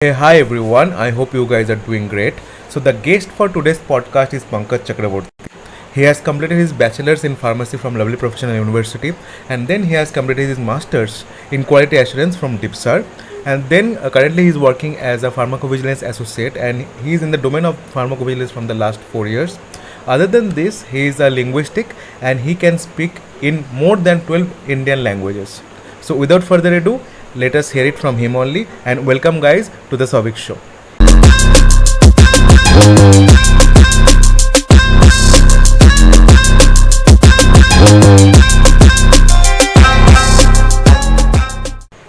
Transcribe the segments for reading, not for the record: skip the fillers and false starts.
Hey, hi everyone. I hope you guys are doing great. So the guest for today's podcast is Pankaj Chakraborty. He has completed his bachelor's in pharmacy from Lovely Professional University, and then he has completed his master's in quality assurance from DIPSAR, and then currently he is working as a Pharmacovigilance Associate, and he is in the domain of pharmacovigilance from the last 4 years. Other than this, he is a linguistic and he can speak in more than 12 Indian languages. So without further ado, let us hear it from him only, and welcome guys to the Savik show.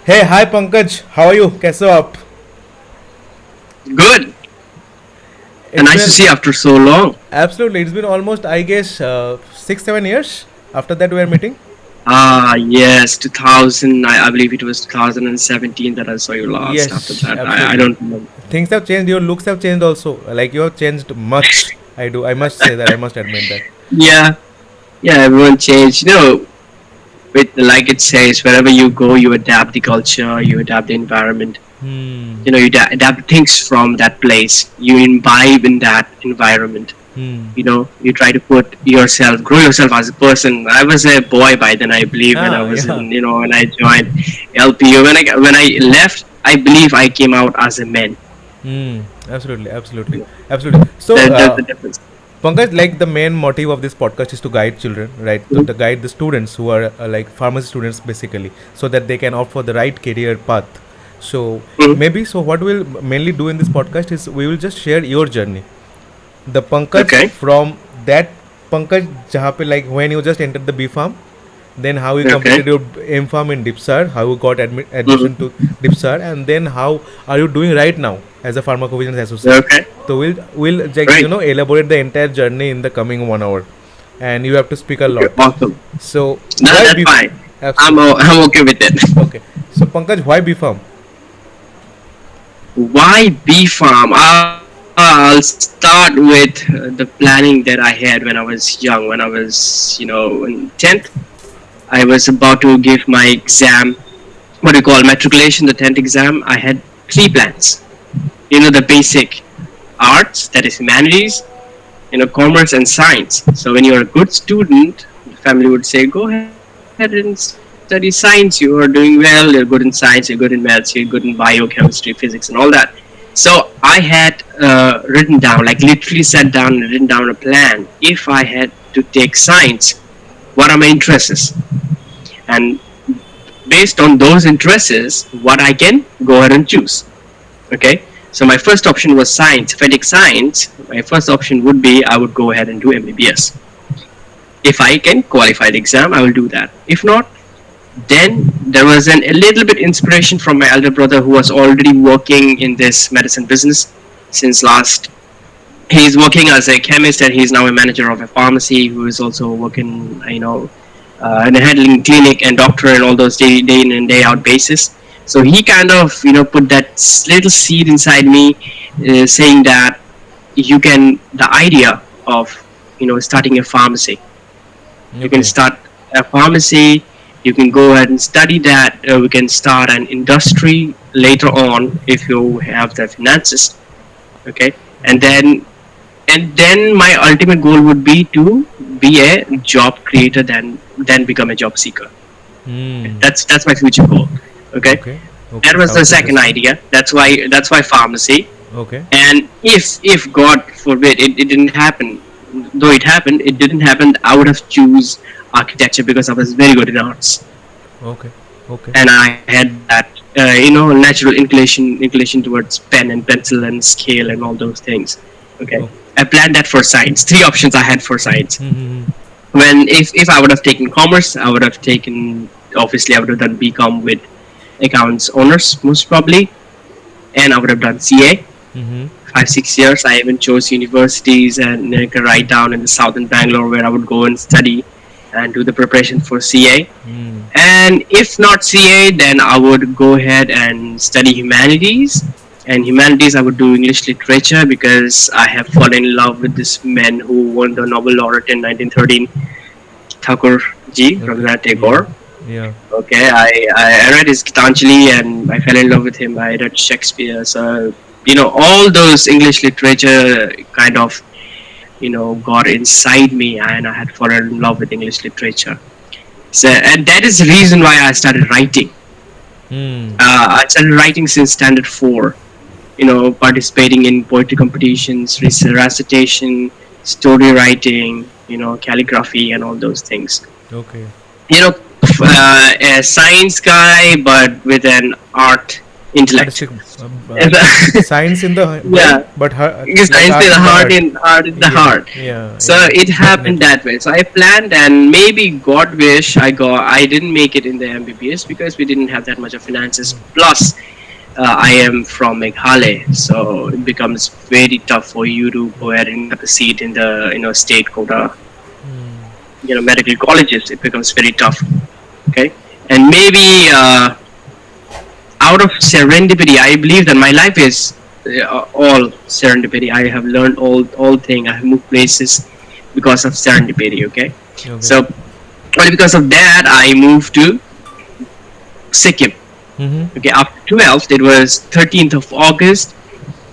Hey, hi Pankaj, how are you? कैसे हो आप? Good. And It's nice to been see you after so long. absolutely. It's been almost, I guess, 6 7 years. After that, we are meeting. Yes, 2000. I believe it was 2017 that I saw you last. After Yes, that, I absolutely. don't remember. Things have changed. Your looks have changed also. Like you have changed much. I do. I must say that. I must admit that. Yeah, yeah, everyone changed. With like it says, wherever you go, you adapt the culture, you adapt the environment. Hmm. You adapt things from that place. You imbibe in that environment. Hmm. You try to put yourself, grow yourself as a person. I was a boy by then, I believe, when I Ah, was yeah. in, when I joined LPU. When I left, I believe I came out as a man. Hmm. Absolutely. Absolutely. Absolutely. So, That's the difference. Pankaj, like the main motive of this podcast is to guide children, right? To guide the students who are like pharmacy students, basically, so that they can opt for the right career path. So Mhm. maybe, so what we'll mainly do in this podcast is we will just share your journey, the Pankaj Okay. from that Pankaj जहाँ पे like when you just entered the B farm, then how you Okay. completed your M farm in DIPSAR, how you got admission Mhm. to DIPSAR, and then how are you doing right now as a pharmacovigilance associate. Okay. So we'll like, Great. elaborate the entire journey in the coming 1 hour, and you have to speak a Okay. lot. Awesome. So No, why that's B? fine. Absolutely. I'm okay with it. Okay. So Pankaj, why B farm? Why bee farm? I'll start with the planning that I had when I was young. When I was, in 10th, I was about to give my exam, what do you call matriculation, the 10th exam. I had three plans. The basic arts, that is humanities, commerce and science. So when you're a good student, the family would say, go ahead and study science. You are doing well. You're good in science. You're good in maths. You're good in biochemistry, physics, and all that. So I had written down, like literally sat down and written down a plan. If I had to take science, what are my interests? And based on those interests, what I can go ahead and choose. Okay. So my first option was science. If I take science, my first option would be I would go ahead and do MBBS. If I can qualify the exam, I will do that. If not, then there was a little bit inspiration from my elder brother who was already working in this medicine business since last. He's working as a chemist and he's now a manager of a pharmacy who is also working, in a handling clinic and doctor and all those day in and day out basis. So he kind of, put that little seed inside me, saying that the idea of, starting a pharmacy. You can Okay. start a pharmacy. You can go ahead and study that. We can start an industry later on if you have the finances. Okay, and Okay. then my ultimate goal would be to be a job creator, then become a job seeker. Hmm. That's my future goal. Okay, Okay. that Okay. was the Sounds second interesting. idea. That's why pharmacy. Okay. And if God forbid it didn't happen, though it didn't happen, I would have choose architecture because I was very good in arts Okay. Okay. and I had that natural inclination towards pen and pencil and scale and all those things. Okay, Oh. I planned that for science. Three options I had for science. Hmm. When if I would have taken commerce, I would have taken, obviously I would have done BCom with accounts honors most probably, and I would have done CA. Hmm. 5 6 years. I even chose universities and right down in the southern Bangalore where I would go and study and do the preparation for CA. Hmm. And if not CA, then I would go ahead and study humanities. And humanities, I would do English literature because I have fallen in love with this man who won the Nobel laureate in 1913, Thakur ji, Okay. Rabindranath Yeah. Tagore. Yeah. Okay, I read his Gitanjali and I fell in love with him. I read Shakespeare. So, all those English literature kind of, got inside me, and I had fallen in love with English literature. So, and that is the reason why I started writing. Hmm. I started writing since standard four. Participating in poetry competitions, recitation, story writing, calligraphy, and all those things. Okay. You know, a science guy, but with an art intellect. Artistic, science in the brain, Yeah, but like science art is in the heart heart. in heart in the Yeah, heart. yeah, So yeah, it happened definitely. that way. So I planned, and maybe God wish I didn't make it in the MBBS because we didn't have that much of finances. Plus, I am from Meghalaya, so it becomes very tough for you to go ahead and get a seat in the state quota, medical colleges. It becomes very tough. Okay, and maybe out of serendipity, I believe that my life is all serendipity. I have learned all thing. I have moved places because of serendipity. Okay, Okay. so only because of that I moved to Sikkim. Mm-hmm. Okay, after 12th, it was 13th of August.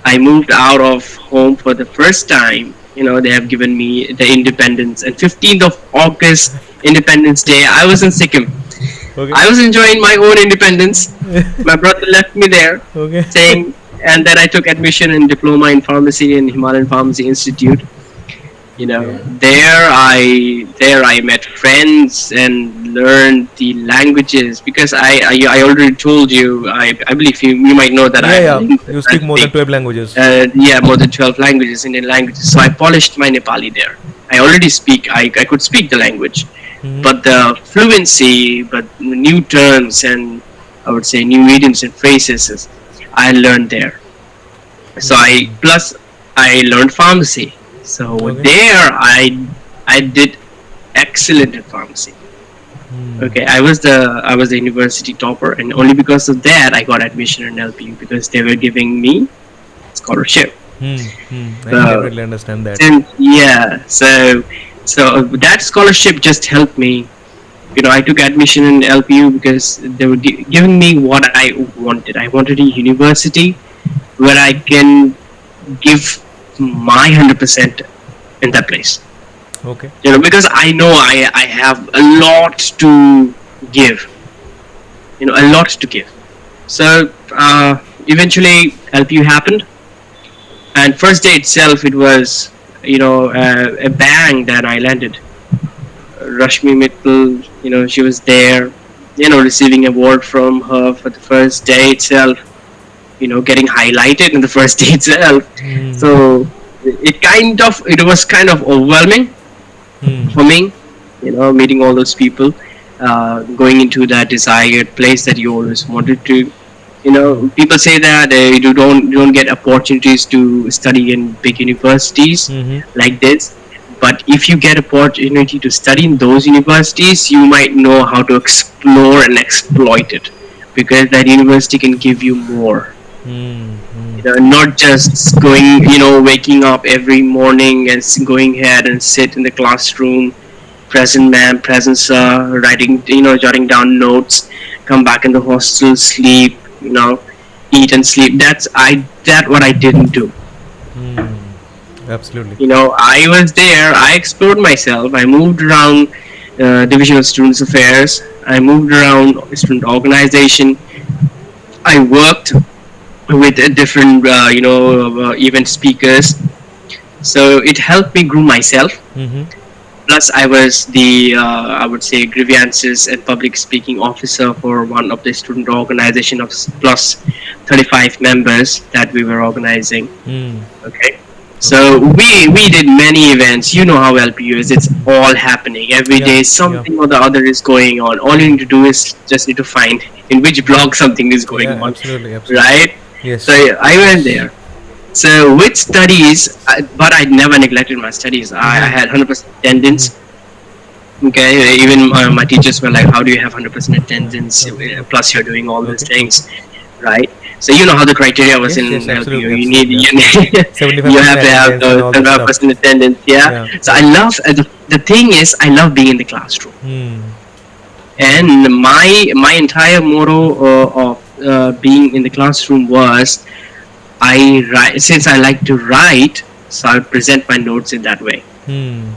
I moved out of home for the first time. They have given me the independence, and 15th of August, Independence Day, I was in Sikkim. Okay. I was enjoying my own independence. My brother left me there, Okay. saying, and then I took admission in diploma in pharmacy in Himalayan Pharmacy Institute. Okay. There I met friends and learned the languages because I already told you. I believe you might know that Yeah, I'm a yeah. linguist. You I speak more than speak 12 languages. yeah, more than 12 languages, Indian languages. So I polished my Nepali there. I already speak. I could speak the language, Mm-hmm. but the fluency, but new terms and I would say new idioms and phrases, I learned there. So I learned pharmacy. So Okay. there I did excellent in pharmacy. Hmm. Okay, I was the university topper, and only because of that I got admission in LPU because they were giving me scholarship. Hmm. Hmm. I can So definitely understand that. since yeah, so that scholarship just helped me. I took admission in LPU because they were giving me what I wanted. I wanted a university where I can give my 100% in that place. Okay. Because I know I have a lot to give. A lot to give. So eventually LPU happened, and first day itself it was a bang that I landed. Rashmi Mittal, she was there, receiving award from her for the first day itself. Getting highlighted in the first day itself. Hmm. So it was kind of overwhelming Hmm. for me, meeting all those people, going into that desired place that you always wanted to. People say that you don't get opportunities to study in big universities Hmm. like this. But if you get opportunity to study in those universities, you might know how to explore and exploit it because that university can give you more. Hmm. Hmm. Not just waking up every morning and going ahead and sit in the classroom, present ma'am, present sir, writing, jotting down notes, come back in the hostel, sleep, eat and sleep. That what I didn't do. Hmm. Absolutely. I was there. I explored myself. I moved around Division of Students Affairs. I moved around student organization. I worked with different event speakers, so it helped me grow myself. Hmm. Plus I was the I would say grievances and public speaking officer for one of the student organization of plus 35 members that we were organizing. Hmm. Okay, Okay. so we did many events. You know how LPU is. It's all happening every Yeah. day. Yeah. Something or the other is going on. All you need to do is just need to find in which blog something is Yeah. going on, Absolutely. Absolutely. right? So Yes. I went there. So with studies, but I never neglected my studies. I Hmm. had 100% Hmm. attendance. Okay, even my teachers were like, "How do you have 100% attendance? Okay. Okay. Plus you're doing all these Okay. things, right?" So you know how the criteria was Yes. Yes. in LPO. Absolutely. You need Absolutely. you Absolutely. need you 75% have to have attendance and all that stuff. 75% attendance. Yeah. Yeah. So I Yeah. love the thing is I love being in the classroom. Hmm. And my entire motto of being in the classroom was, I write, since I like to write, so I present my notes in that way. Hmm.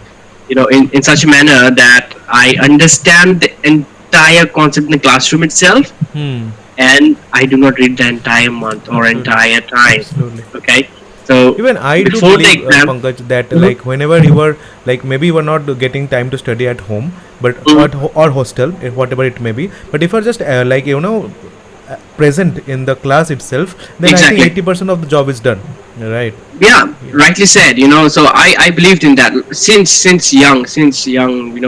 In such a manner that I understand the entire concept in the classroom itself, Hmm. and I do not read the entire month or Absolutely. entire time. Absolutely. Okay, so Even I do before the believe, exam. Pankaj, that Mhm, like whenever you were like maybe you were not getting time to study at home, but mhm, or hostel, whatever it may be. But if you're just like present in the class itself, then I think exactly. 80% of the job is done. Right. Yeah, Yeah. rightly said. So I believed in that since young.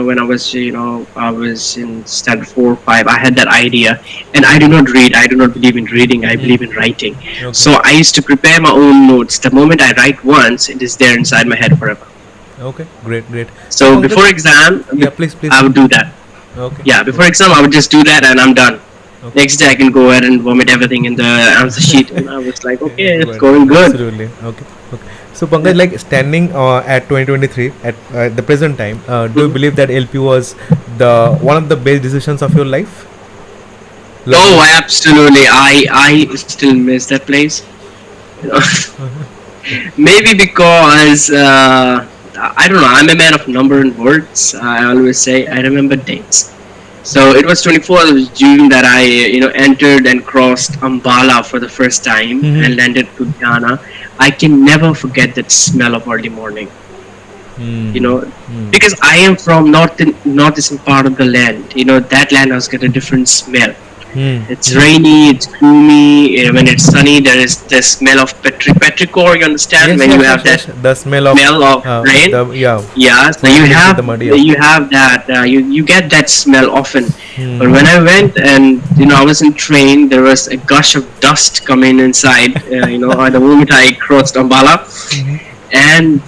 When I was in standard 4 or 5, I had that idea. And I do not read, I do not believe in reading, I Hmm. believe in writing. Okay. So I used to prepare my own notes. The moment I write once, it is there inside my head forever. Okay. Great. Great. So So Pankaj, before exam, yeah, please, please. I would do that. Okay. Yeah, before Okay. exam, I would just do that and I'm done. Okay. Next day I can go ahead and vomit everything in the answer sheet, and I was like, okay, it's Good. going good. Absolutely. Okay. Okay. So Pankaj, like standing at 2023 at the present time, do you Mhm. believe that LP was the one of the best decisions of your life? Oh, Learning. absolutely. I still miss that place. You know, maybe because I don't know. I'm a man of number and words. I always say I remember dates. So it was 24th of June that I entered and crossed Ambala for the first time and Mm-hmm. landed Ludhiana. I can never forget that smell of early morning. You Hmm. know, Hmm. because I am from northeastern part of the land. That land has got a different smell. Hmm. It's Hmm. rainy, it's gloomy. When it's sunny, there is the smell of petrichor. You understand Yes. when you Yes. have Yes. that Yes. The smell of smell of rain. the yeah Yeah, so you soil mixed with have the mud. Yeah. you have that. You get that smell often. But Hmm. when I went and I was in train, there was a gush of dust coming inside. The moment I crossed Ambala, Mm-hmm. and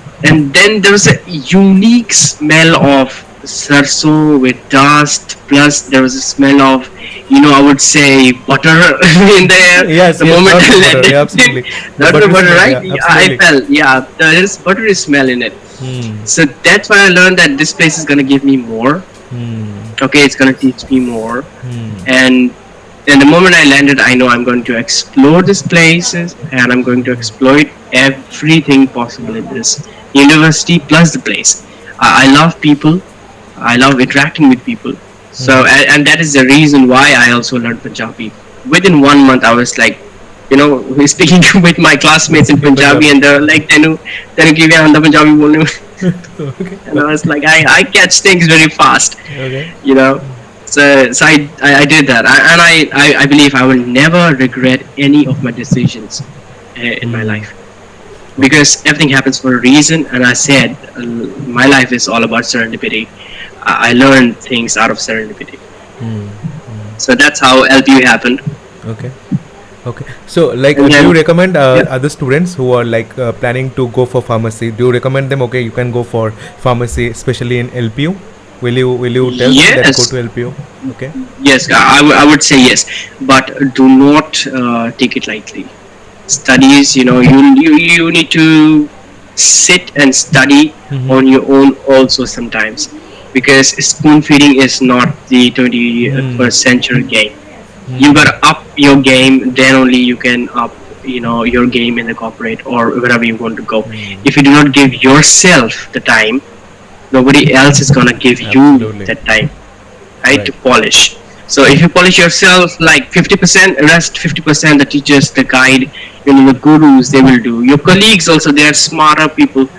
then there was a unique smell of sarso with dust. Plus, there was a smell of I would say butter in the air. Yes. The Yes. moment Lots I of butter. landed, Yeah. Absolutely. The not the butter butter, smell. right? Yeah. Yeah, I Absolutely. felt, yeah, there is buttery smell in it. Hmm. So that's why I learned that this place is gonna give me more. Hmm. Okay, it's gonna teach me more. Hmm. And the moment I landed, I know I'm going to explore these places and I'm going to exploit everything possible in this university plus the place. I love people. I love interacting with people. So, Hmm. and that is the reason why I also learned Punjabi. Within 1 month, I was like, speaking with my classmates in In Punjabi, Punjabi. and they're like, "Tenu ki anda Punjabi bolne?" Okay. And I Okay. was like, I catch things very fast, Okay. you know. So I did that, and I believe I will never regret any of my decisions in my Hmm. life, Okay. because everything happens for a reason. And I said, my life is all about serendipity. I learned things out of serendipity. Hmm. So that's how LPU happened. Okay. Okay. So, like, And do you then, recommend yeah, other students who are like planning to go for pharmacy? Do you recommend them? Okay, you can go for pharmacy, especially in LPU. Will you tell them that go yes, to LPU? Okay. yes, I would say yes, but do not take it lightly. Studies, you need to sit and study Mm-hmm. on your own also sometimes, because spoon feeding is not the Hmm. 21st century game. You Hmm. gotta up your game, then only you can up your game in the corporate or wherever you want to go. Hmm. If you do not give yourself the time, nobody else is gonna give you Absolutely. that time, right, Right. to polish. So if you polish yourself like 50%, rest 50%, the teachers, the guide, the gurus, they will do. Your colleagues also, they are smarter people.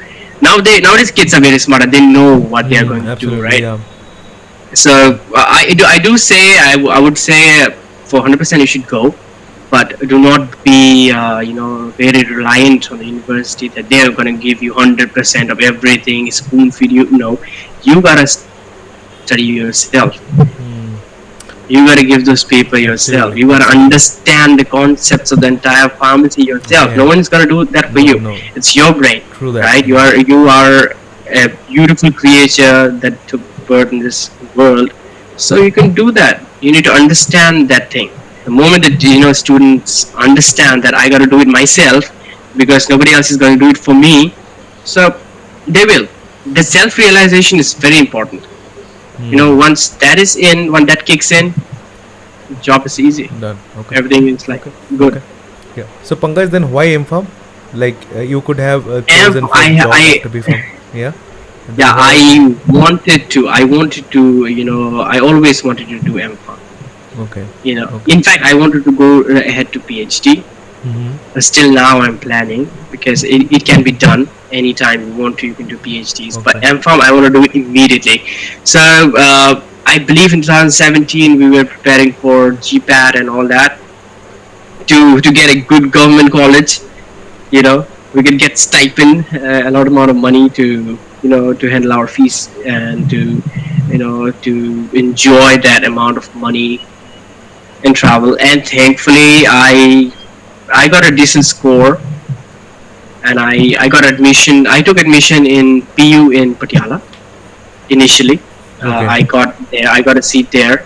Nowadays kids are very smarter. They know what they are Hmm. going to do, Absolutely. right? Yeah. So I do say, I would say, for 100% you should go, but do not be very reliant on the university that they are going to give you 100% of everything, spoon feed you. No, you gotta study yourself. Hmm. You gotta give those paper yourself. You gotta Absolutely. Absolutely. understand the concepts of the entire pharmacy yourself. No Yeah. one is gonna do that for No. you. No. It's your brain, True that. right? You are a beautiful creature that took birth in this world. So you can do that. You need to understand that thing. The moment that students understand that I gotta do it myself because nobody else is gonna do it for me, so they will. The self realization is very important. Once that is in, when that kicks in, job is easy. Done. Okay. Everything is like Okay. good. Okay. Yeah. So Pankaj, then why M-Pharm? Like you could have And chosen for job after B-Pharm. Yeah. Then yeah, why M-Pharm? I wanted to, I always wanted to do M.Pharm. Okay. Okay. In fact, I wanted to go ahead to PhD. Mm-hmm. Still now I'm planning, because it can be done anytime you want to. You can do PhDs, but Okay. M.Pharm I want to do it immediately. So I believe in 2017 we were preparing for GPAT and all that, to get a good government college. We could get stipend, a lot amount of money to, to handle our fees, and to enjoy that amount of money and travel. And thankfully I got a decent score, and I got admission. I took admission in PU in Patiala initially. Okay. I got a seat there.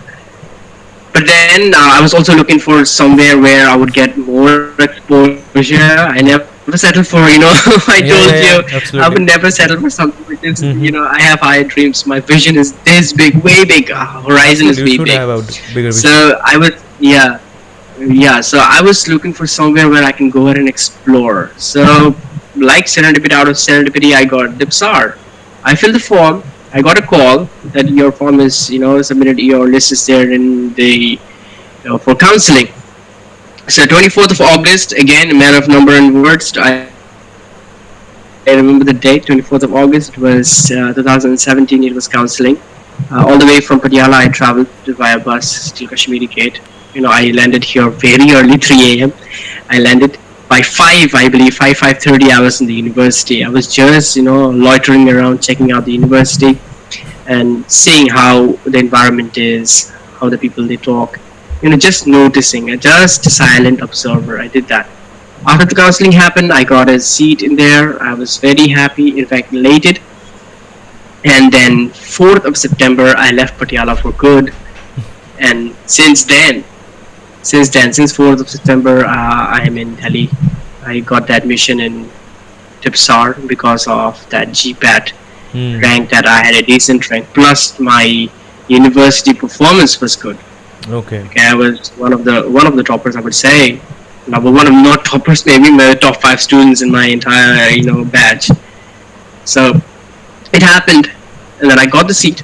But then I was also looking for somewhere where I would get more exposure. I never settled for, I told you, Yeah. Yeah. I Yeah. would never Absolutely. settle for something which is, Mm-hmm. I have higher dreams. My vision is this big, way big. Horizon is Absolutely. You way should big. have a bigger vision. So so I was looking for somewhere where I can go ahead and explore. So, like Serendipity, out of Serendipity, I got Dipsar. I filled the form. I got a call that your form is, submitted. Your list is there in the, for counseling. So 24th of August, again, a matter of number and words. I remember the date, 24th of August. It was 2017. It was counseling. All the way from Patiala, I traveled via bus till Kashmiri Gate. I landed here very early, 3 a.m. I landed by 5:30. I was in the university. I was just, loitering around, checking out the university, and seeing how the environment is, how the people they talk. Just noticing, just a silent observer. I did that. After the counseling happened, I got a seat in there. I was very happy, in fact, elated. And then 4th of September, I left Patiala for good. And since 4th of September, I am in Delhi. I got the admission in Tipsar because of that GPAT Hmm. rank, that I had a decent rank. Plus, my university performance was good. Okay. Okay, I was one of the toppers, I would say. Number one of, not toppers, maybe my top five students in my entire batch. So it happened, and then I got the seat,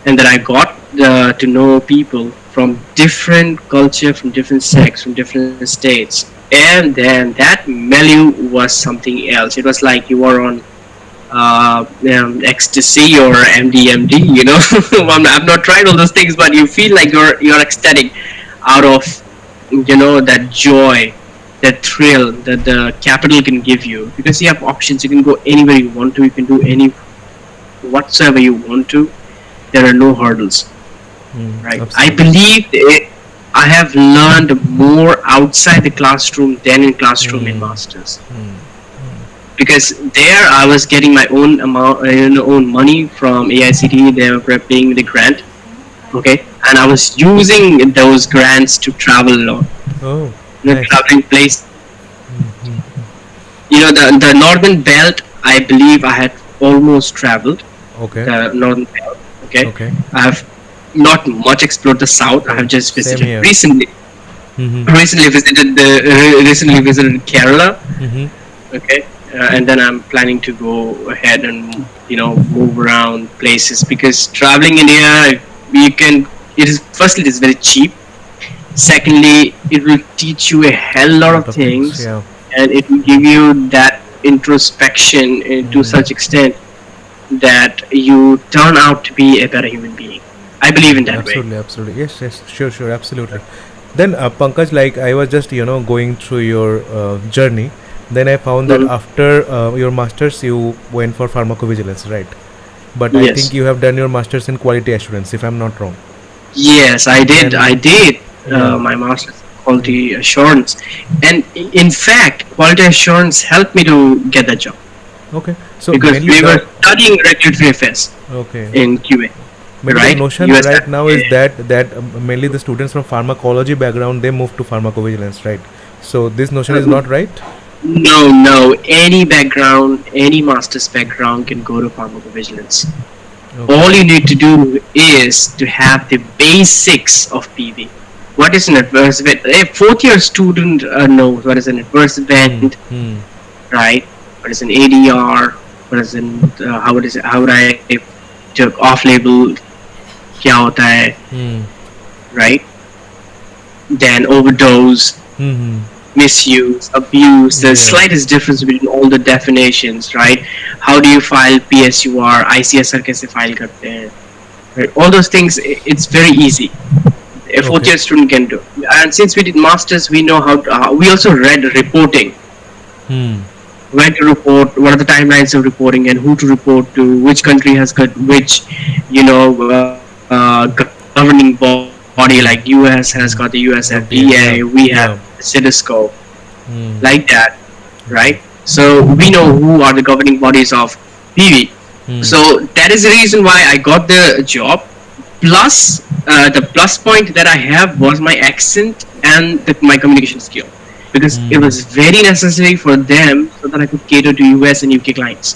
and then I got to know people from different culture, from different sects, from different states, and then that milieu was something else. It was like you were on ecstasy or MDMD. I've not tried all those things, but you feel like you're ecstatic out of that joy, that thrill that the capital can give you, because you have options. You can go anywhere you want to. You can do any whatsoever you want to. There are no hurdles, Hmm. right? I Absolutely. believe I have learned more outside the classroom than in classroom in Hmm. masters, Hmm. because there I was getting my own amount, own money from AICT. They were paying the grant, okay, and I was using those grants to travel a lot, Oh, nice. traveling places. Hmm. The northern belt. I believe I had almost traveled Okay. the northern belt. Okay, Okay. I have not much explored the south. I have just Same visited here. recently. Mm-hmm. Recently visited Kerala. Mm-hmm. Okay, and then I'm planning to go ahead and move around places, because traveling in here, you can. It is, firstly, it is very cheap. Secondly, it will teach you a hell lot Lot of of things. things, Yeah. and it will give you that introspection to Mm. such extent that you turn out to be a better human being. I believe in that way. Absolutely, absolutely. Yes, yes, sure, sure, absolutely. Then, Pankaj, like I was just going through your journey. Then I found that Mhm. after your masters, you went for pharmacovigilance, right? But I think Yes, you have done your masters in quality assurance, if I'm not wrong. yes, I did. I Then, did yeah. my master's in Mm. quality assurance, and in fact, quality assurance helped me to get that job, Okay. So because mainly we the were studying regulatory affairs okay. in QA, Maybe the right? notion US right now is FDA. that mainly the students from pharmacology background they move to pharmacovigilance, right? So this notion is Uh, not right. no, no. Any background, any master's background can go to pharmacovigilance. All Okay. you need to do is to have the basics of PV. What is an adverse event? A fourth year student knows what is an adverse Hmm. event, Hmm. right? What is an ADR? What is an how it is? How would I took off label? क्या होता है, Hmm. right? Then overdose, Hmm. Hmm. misuse, abuse. The Yeah. slightest difference between all the definitions, right? How do you file PSUR? ICSR कैसे file करते हैं? Right? All those things, it's very easy. A fourth Okay. year student can do. And since we did masters, we know how. We also read reporting, Hmm. when to report, what are the timelines of reporting, and who to report to, which country has got which, governing body. Like US has got the USFDA, Hmm. we have Yeah. Yeah. Citescope, like Hmm. that, right? Okay. So we know who are the governing bodies of PV. Hmm. So that is the reason why I got the job. Plus, the plus point that I have was my accent and my communication skill, because it Hmm. was very necessary for them so that I could cater to US and UK clients.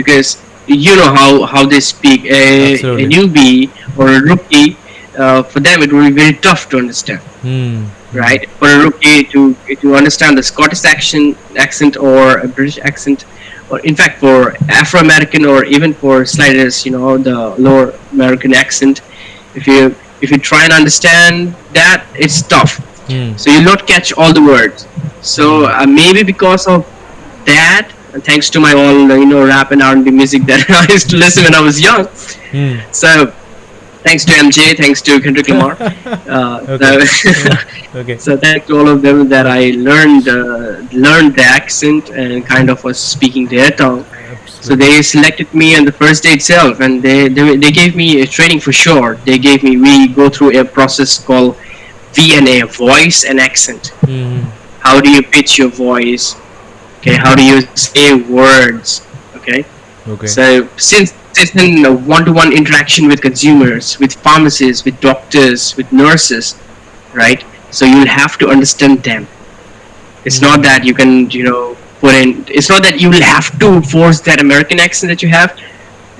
Because you know how they speak. A Absolutely. newbie or a rookie, for them it will be very tough to understand, Hmm. Hmm. right? For a rookie to understand the Scottish accent or a British accent, or in fact for Afro American or even for sliders, the lower American accent, if you try and understand that, it's tough. Hmm. So you'll not catch all the words. So Hmm. maybe because of that, and thanks to my all rap and R&B music that I used to listen when I was young. Hmm. So thanks to MJ, thanks to Kendrick Lamar. Okay. So, Okay. so thanks to all of them that Okay. I learned the accent and kind of was speaking their tongue. So Absolutely. they selected me on the first day itself, and they gave me a training for sure. We go through a process called VNA, voice and accent. Hmm. How do you pitch your voice? Okay, how do you say words? Okay, Okay. so since it's in a one-to-one interaction with consumers, with pharmacists, with doctors, with nurses, right? So you'll have to understand them. It's not Hmm. that you can, put in. It's not that you will have to force that American accent that you have.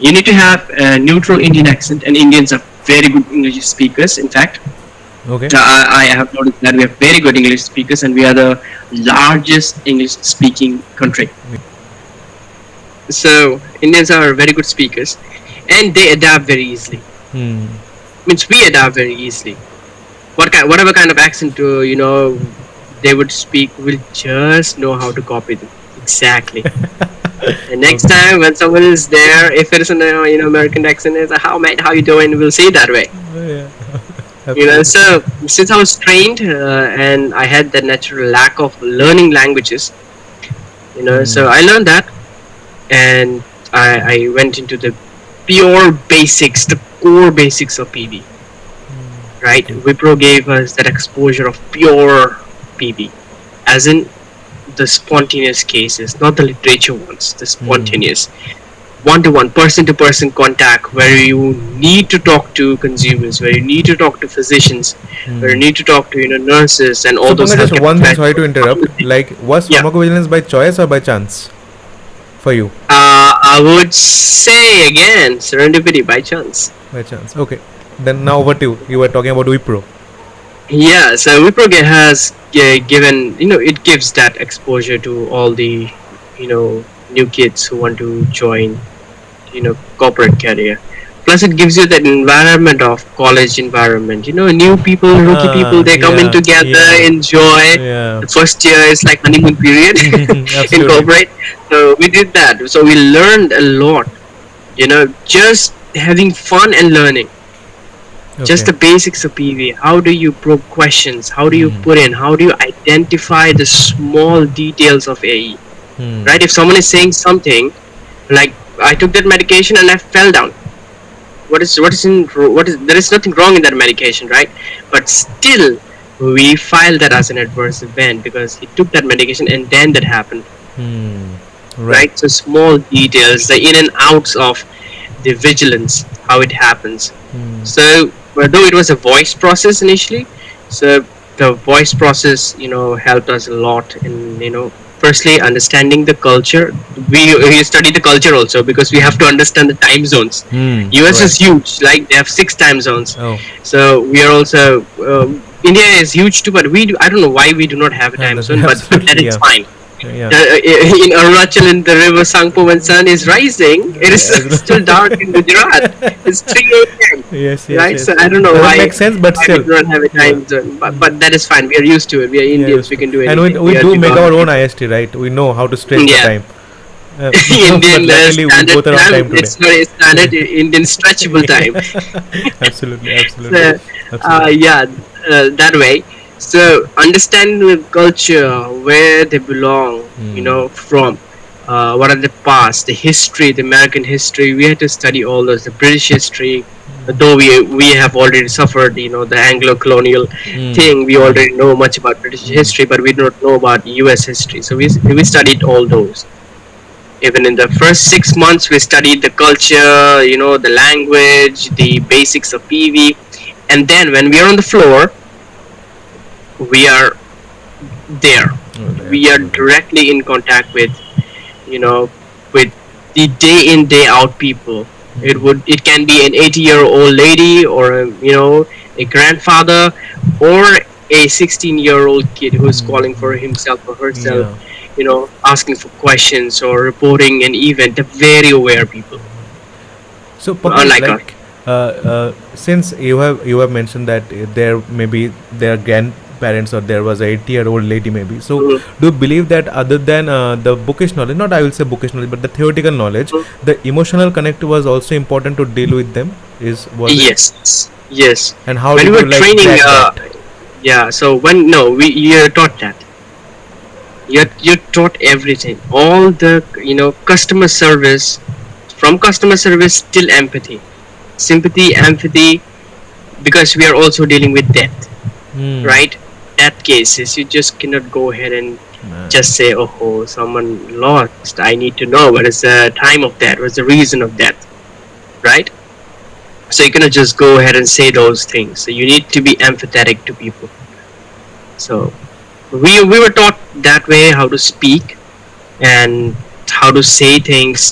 You need to have a neutral Indian accent, and Indians are very good English speakers. In fact, Okay. I have noticed that we have very good English speakers, and we are the largest English-speaking country. So Indians are very good speakers, and they adapt very easily. Hmm. Means we adapt very easily. Whatever kind of accent they would speak, we'll just know how to copy them exactly. And next Okay. time when someone is there, if it is an American accent, is how mate, how you doing? We'll say it that way. Yeah. Absolutely. So since I was trained and I had that natural lack of learning languages, Hmm. so I learned that, and I went into the pure basics, the core basics of PB. Right? Okay. Wipro gave us that exposure of pure PB, as in the spontaneous cases, not the literature ones, the Hmm. spontaneous one-to-one, person-to-person contact, where you need to talk to consumers, where you need to talk to physicians, where you Hmm. need to talk to nurses and all So those Pankaj, just healthcare one thing. Sorry to professionals. interrupt. Like, was Yeah, pharmacovigilance by choice or by chance for you? I would say again, serendipity by chance. By chance. Okay. Then now over to you. You were talking about Wipro. Yeah, so Wipro has given, it gives that exposure to all the, new kids who want to join, corporate career. Plus, it gives you that environment of college environment. New people, rookie people, they come in Yeah. together, Yeah. enjoy. Yeah. The first year is like honeymoon period in Absolutely. corporate. So we did that. So we learned a lot. Just having fun and learning, just Okay. the basics of PV. How do you probe questions? How do you Hmm. put in? How do you identify the small details of AE? Hmm. Right? If someone is saying something like, I took that medication and I fell down. What is there is nothing wrong in that medication, right? But still, we file that as an adverse event because he took that medication and then that happened, Hmm. Right. right? So small details, the in and outs of the vigilance, how it happens. Hmm. So, though it was a voice process initially, so the voice process, helped us a lot in, Firstly, understanding the culture. We study the culture also because we have to understand the time zones. Hmm. US Right. is huge, like they have six time zones. Oh. So we are also India is huge too, but I don't know why we do not have a time zone, but that Absolutely. is Yeah. fine. Yeah. In Arunachal, in the river Sangpo, when sun is rising, it is still dark in Gujarat. It's 3 a.m. Yes. Yes. Right? So Yes. I don't know Doesn't make sense, but why we still. do not have a Yeah. time zone, but that is fine. We are used to it. We are Yeah. Indians. Used We to. can do And we anything. we We are do make our developed own people. IST, right? We know how to stretch the Yeah. time. Uh, but Indian luckily we standard both are on time. time today. It's not a standard Indian stretchable time. Absolutely. Absolutely. So, Absolutely. yeah, that way. So understanding the culture, where they belong, Hmm. from, what are the past, the history, the American history. We had to study all those, the British history. Though we have already suffered, the Anglo-colonial Hmm. thing. We Hmm. already know much about British Hmm. history, but we do not know about U.S. history. So we studied all those. Even in the first 6 months, we studied the culture, the language, the basics of PV, and then when we are on the floor, we are there. Okay, We are absolutely. directly in contact you know, with the day in day out people. It can be an 80-year-old lady, or a grandfather, or a 16-year-old kid who's calling for himself or herself, Yeah. asking for questions or reporting an event. They're very aware people, So Pankaj, unlike us. like, since you have mentioned that there maybe their grandparents or there was a 80-year-old lady maybe. So Mhm. do you believe that other than the bookish knowledge, not I will say bookish knowledge, but the theoretical knowledge, the emotional connect was also important to deal with them? Was it? Yes, yes. And how When we did were you like training, crack that? yeah. So when no, we you're taught that. You're taught everything. All the customer service, from customer service till empathy, sympathy, empathy, because we are also dealing with death, Hmm. right? Death cases. You just cannot go ahead and Man. just say, "Oh, someone lost. I need to know what is the time of death. What's the reason of death?" Right? So you cannot just go ahead and say those things. So you need to be empathetic to people. So we were taught that way, how to speak and how to say things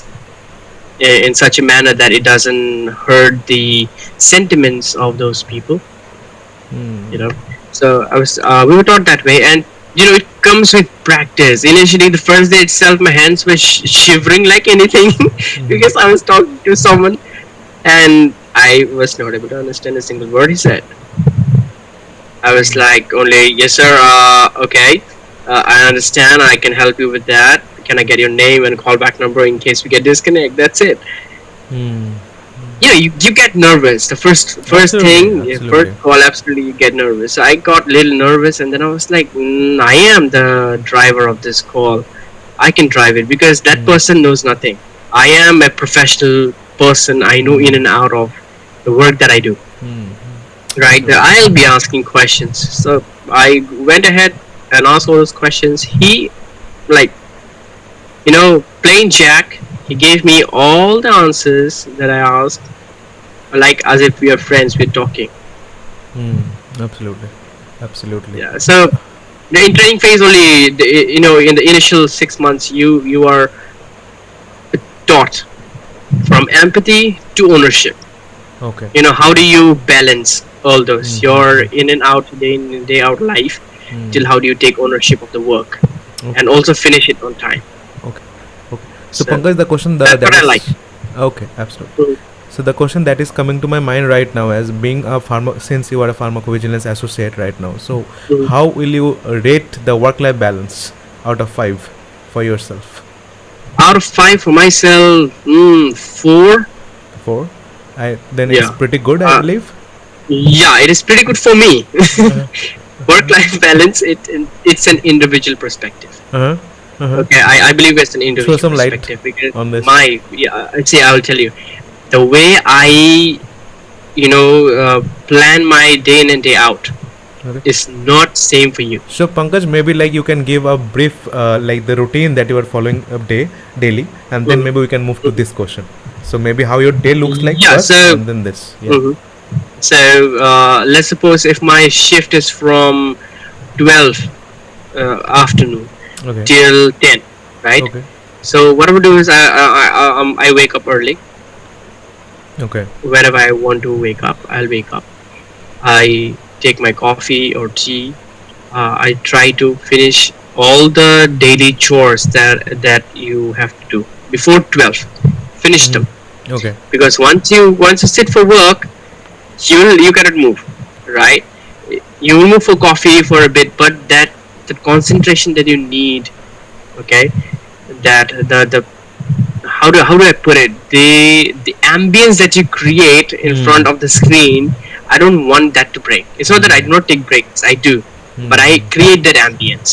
in such a manner that it doesn't hurt the sentiments of those people. You know. So we were taught that way, and it comes with practice. Initially, the first day itself, my hands were shivering like anything because I was talking to someone and I was not able to understand a single word he said. I was like, only, yes, sir, okay, I understand, I can help you with that. Can I get your name and callback number in case we get disconnect? That's it. Hmm. You get nervous. The first Absolutely. thing, first Absolutely. call, absolutely, you get nervous. So I got a little nervous, and then I was like, I am the driver of this call. I can drive it because that person knows nothing. I am a professional person. I know in and out of the work that I do. Hmm. Right? Absolutely. I'll be asking questions. So I went ahead and asked all those questions. He, like, plain Jack, he gave me all the answers that I asked, like as if we are friends, we're talking. Hmm. Absolutely. Absolutely. Yeah. So in training phase only, in the initial 6 months, you are taught from empathy to ownership. Okay. How do you balance all those, your Mm-hmm. in and out, day in and day out life, Hmm. till how do you take ownership of the work and Okay. also finish it on time. Okay. Okay. So So Pankaj, the question that's that what I like. is okay. Absolutely. So the question that is coming to my mind right now, as being a since you are a pharmacovigilance associate right now, so Mhm. how will you rate the work-life balance out of 5 for yourself? Out of five for myself, 4. 4. Then it's Yeah. pretty good, I uh, believe. yeah, it is pretty good for me. Uh-huh. Work life balance, it's an individual perspective. Uh-huh. Uh-huh. Okay, I believe it's an Throw individual some light perspective because on this. my yeah, I'd say I'll tell you the way I plan my day in and day out Okay. is not same for you. So Pankaj, maybe like you can give a brief, like the routine that you are following a day daily, and then Mhm. maybe we can move to this question. So maybe how your day looks like Yeah. first, So and then this. Yeah. mhm. So let's suppose if my shift is from 12 afternoon. Okay. till 10, right? Okay. So what I would do is I wake up early. Okay. Whenever I want to wake up, I'll wake up. I take my coffee or tea. I try to finish all the daily chores that you have to do before 12. Finish Mm. them, Okay. because once you sit for work, you cannot move, right? You will move for coffee for a bit, but that the concentration that you need, okay, that the how do I put it? The ambience that you create in Mm. front of the screen, I don't want that to break. It's not that I do not take breaks, I do, but I Mm. create that ambience,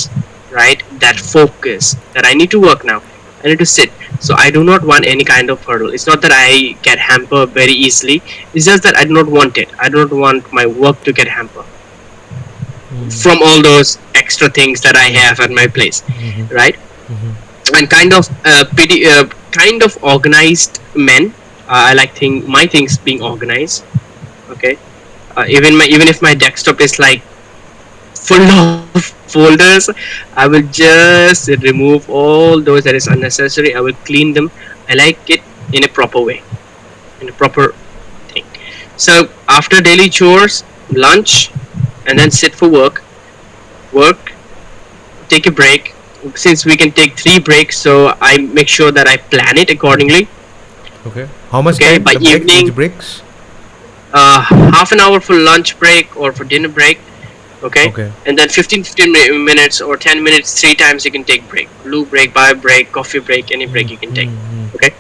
right? That focus that I need to work now. I need to sit. So I do not want any kind of hurdle. It's not that I get hampered very easily. It's just that I do not want it. I do not want my work to get hampered Mm. from all those extra things that I Mm. have at my place, Mhm. right? Mhm. And kind of organized men. I like my things being organized. Okay, even if my desktop is like full of folders, I will just remove all those that is unnecessary. I will clean them. I like it in a proper way, in a proper thing. So after daily chores, lunch, and then sit for work, take a break. Since we can take 3 breaks, so I make sure that I plan it accordingly. Okay. How much Okay, time by the breaks? Each evening, breaks? half an hour for lunch break or for dinner break. Okay, Okay. and then 15 minutes or 10 minutes, 3 times you can take break: blue break, bio break, coffee break, any Mm. break you can take. Mm. Okay,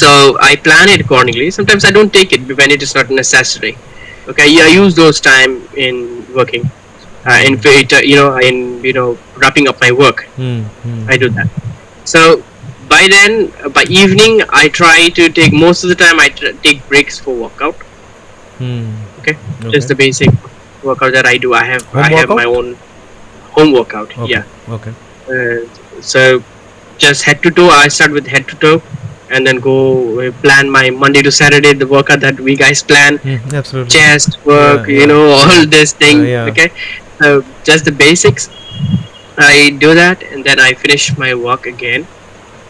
so I plan it accordingly. Sometimes I don't take it when it is not necessary. Okay, yeah, I use those time in working, in Mm. wrapping up my work. Mm. Mm. I do that. So by then, by evening, I try to take most of the time. Take breaks for workout. Mm. Okay, just Okay. the basic workout that I do. I Home have my workout? own home workout. Okay. Yeah. Okay. So just head to toe. I start with head to toe, and then go plan my Monday to Saturday the workout that we guys plan. Mm. Absolutely. Chest work, Yeah. Yeah. all Yeah. this thing. Yeah. Okay, so just the basics. I do that, and then I finish my work again.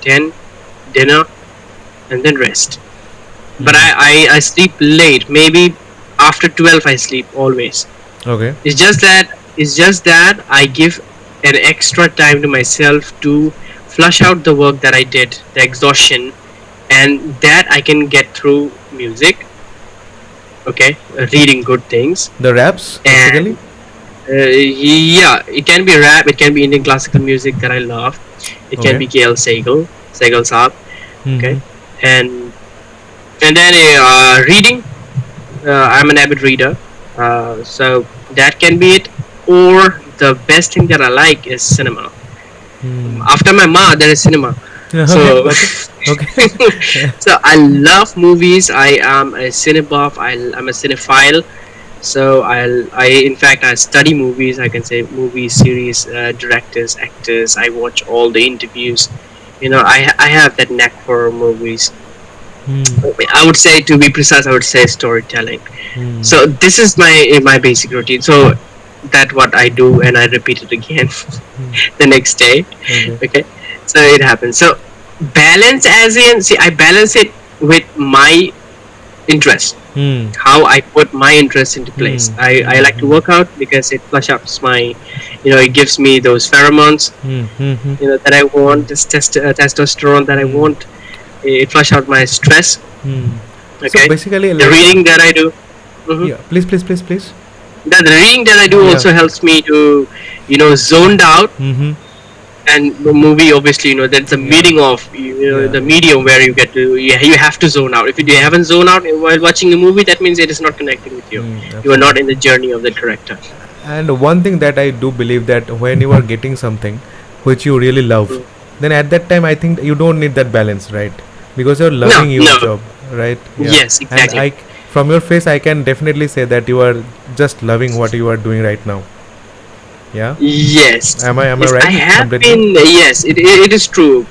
Then dinner, and then rest. But Mm. I sleep late. Maybe after 12 I sleep always. Okay. It's just that I give an extra time to myself to flush out the work that I did, the exhaustion, and that I can get through music. Okay, reading good things, The raps, basically. and yeah, it can be rap, it can be Indian classical music that I love, it can Okay. be KL Sehgal Saab. Okay, Mm-hmm. and then reading. I'm an avid reader, so that can be it. Or the best thing that I like is cinema. Mm. After my ma, there is cinema. Okay. So, Okay. Okay. so I love movies. I am a cinebuff. I'm a cinephile. So I in fact I study movies. I can say movie series, directors, actors. I watch all the interviews. I have that knack for movies. Mm. I would say, to be precise, I would say storytelling. Mm. So this is my basic routine. So that what I do, and I repeat it again Mm. the next day. Okay. Okay, so it happens. So balance, as in, see, I balance it with my interest. Mm. How I put my interest into place. Mm. I like to Mm. work out because it flush ups my, it gives me those pheromones, Mm. Mm. that I want, this testosterone that I Mm. want. It flush out my stress. Mm. So Okay, basically, the like, reading that I do. Mhm. yeah. Please, please, please, please. The reading that I do Yeah. also helps me to, zoned out. Mm-hmm. And the movie, obviously, that's the Yeah. meaning of, Yeah. the medium where you get to, you have to zone out. If you haven't zoned out while watching a movie, that means it is not connecting with you. Mm, You are absolutely. not in the journey of the character. And one thing that I do believe, that when you are getting something which you really love, Mm. then at that time I think you don't need that balance, right? Because you're No, loving your no. job, right? Yeah. Yes, And exactly. from your face, I can definitely say that you are just loving what you are doing right now. Yeah. Yes, Am I yes, I right? have Completely. been. Yes, it is true.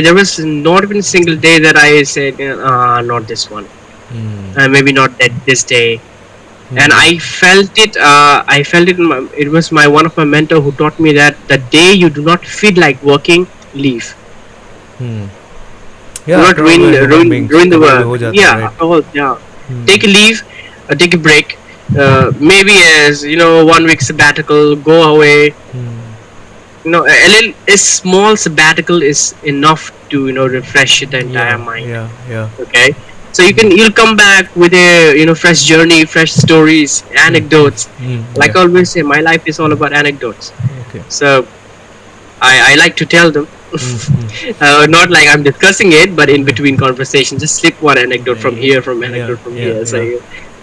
There was not even a single day that I said, not this one. Mm. Maybe not that this day. and Hmm. I felt it. It was my one of my mentor who taught me that the day you do not feel like working, leave. Hmm. Do Yeah, not after all we are human beings, ruin the कभी कभी work. हो जाता है, Yeah, right? after all, yeah. Hmm. Take a leave, take a break. Maybe as 1 week sabbatical, go away. Hmm. A small sabbatical is enough to refresh the entire Yeah, mind. yeah, yeah. Okay, so you'll come back with a fresh journey, fresh stories, Hmm. Hmm. anecdotes. Hmm. Like Yeah. I always say, my life is all about anecdotes. Okay. So I like to tell them. Hmm. Hmm. Not like I'm discussing it, but in between conversation, just slip one anecdote from Yeah, here, from yeah, anecdote from yeah, here. So yeah.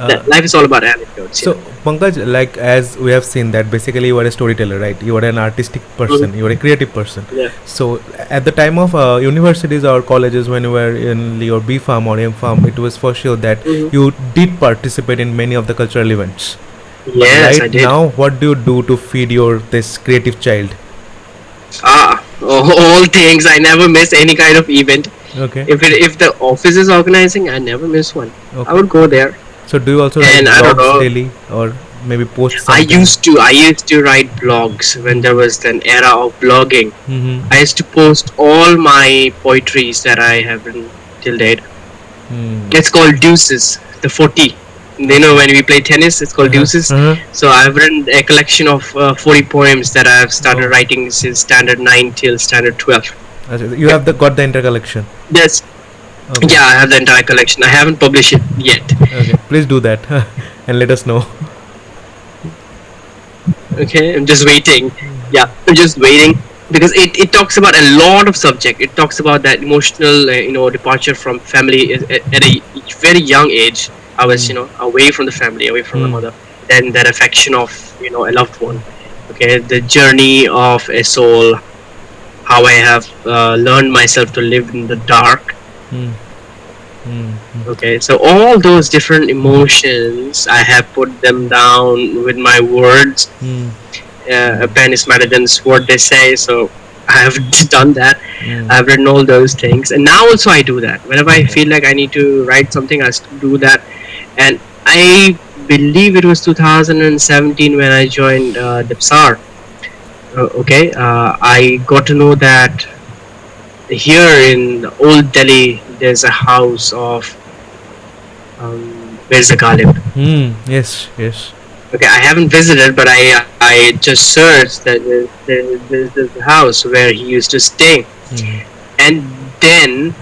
that Uh, life is all about anecdotes. so, Pankaj, like as we have seen that basically you are a storyteller, right? You are an artistic Mhm. person. You are a creative person. Yeah. So, at the time of universities or colleges, when you were in your B Farm or M Farm, it was for sure that Mhm. you did participate in many of the cultural events. But Yes, I right did. now, what do you do to feed your this creative child? All things. I never miss any kind of event. Okay, If the office is organizing, I never miss one. I okay. would go there, So, do you also write and I don't blogs know. daily or maybe post I something? used to I used to write blogs when there Mm-hmm. was an era of blogging. I Mm-hmm. used to post all my poetries that I have written till date. Mm. It's called Deuces, the 40. When we play tennis, it's called Uh-huh. Deuces. Uh-huh. So I've written a collection of 40 poems that I've started Oh. writing since standard 9 till standard 12. You Okay. have got the entire collection. Yes. Okay. Yeah, I have the entire collection. I haven't published it yet. Okay. Please do that and let us know. Okay, I'm just waiting. Yeah, I'm just waiting because it talks about a lot of subject. It talks about that emotional departure from family at a very young age. I was Hmm. away from the family, away from my Hmm. mother. Then that affection of a loved one. Okay, the journey of a soul. How I have learned myself to live in the dark. Hmm. Hmm. Hmm. Okay, so all those different emotions, I have put them down with my words. Hmm. A pen is smarter than sword, they say. So I have done that. Hmm. I've written all those things, and now also I do that. Whenever I Okay. feel like I need to write something, I still do that. And I believe it was 2017 when I joined Dipsar. Okay, I got to know that here in Old Delhi there's a house of Mirza Ghalib. Hmm. Yes. Yes. Okay, I haven't visited, but I just searched that there's a house where he used to stay, Hmm. and then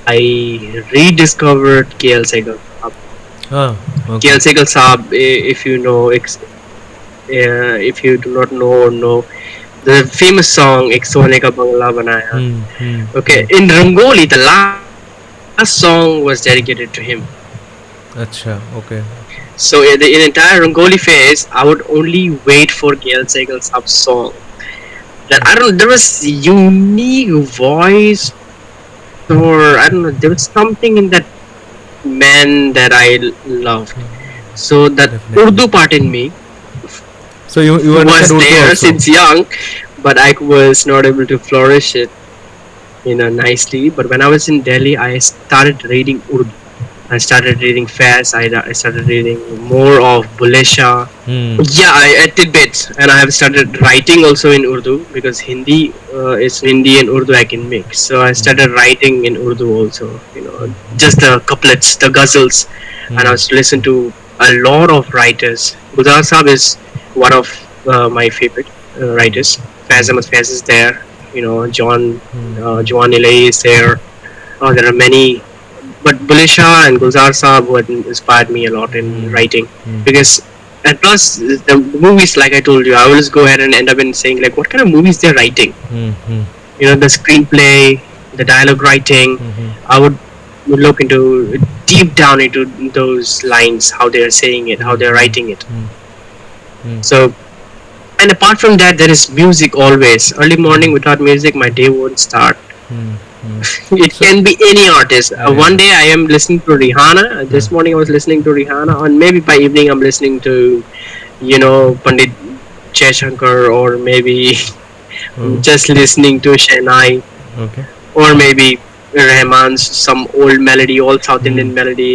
I rediscovered KL Segal. Ah. KL Okay. Segal Saab, if you know, if you do not know or know, the famous song "Ek Sone Ka Bangla Banaya." Hmm. Hmm. Okay, Hmm. in Rangoli, the last song was dedicated to him. Acha. Okay. So in the entire Rangoli phase, I would only wait for KL Segal Saab's song. That I don't know, there was unique voice, or I don't know, there was something in that man that I loved. So that Urdu Definitely. part in me So you was understand Urdu there also. since young, but I was not able to flourish it, nicely. But when I was in Delhi, I started reading Urdu. I started reading fast. I started reading more of Bulesha. Hmm. Yeah, I tidbits, and I have started writing also in Urdu because Hindi and Urdu I can mix. So I started writing in Urdu also. Just the couplets, the ghazals, and I Hmm. was to listen to a lot of writers. Gulzar Saab is one of my favorite writers. Faiz Ahmad Faiz is there. John Ilay is there. There are many, but Bulisha and Gulzar Saab would inspired me a lot in Hmm. writing Hmm. because, and plus the movies, like I told you, I always go ahead and end up in saying like what kind of movies they're writing. Hmm. Hmm. The screenplay, the dialogue writing. Hmm. I would look into deep down into those lines, how they're saying it, how Hmm. they're writing it. Hmm. Hmm. So, and apart from that, there is music always. Early morning without music, my day won't start. Hmm. Hmm. It So can be any artist. One yeah. day I am listening to Rihanna. Huh. This morning I was listening to Rihanna, and maybe by evening I'm listening to, Pandit Shankar, or maybe I'm Oh. just listening to Shenai, Okay. or maybe Rahman's some old melody, old South Hmm. Indian melody.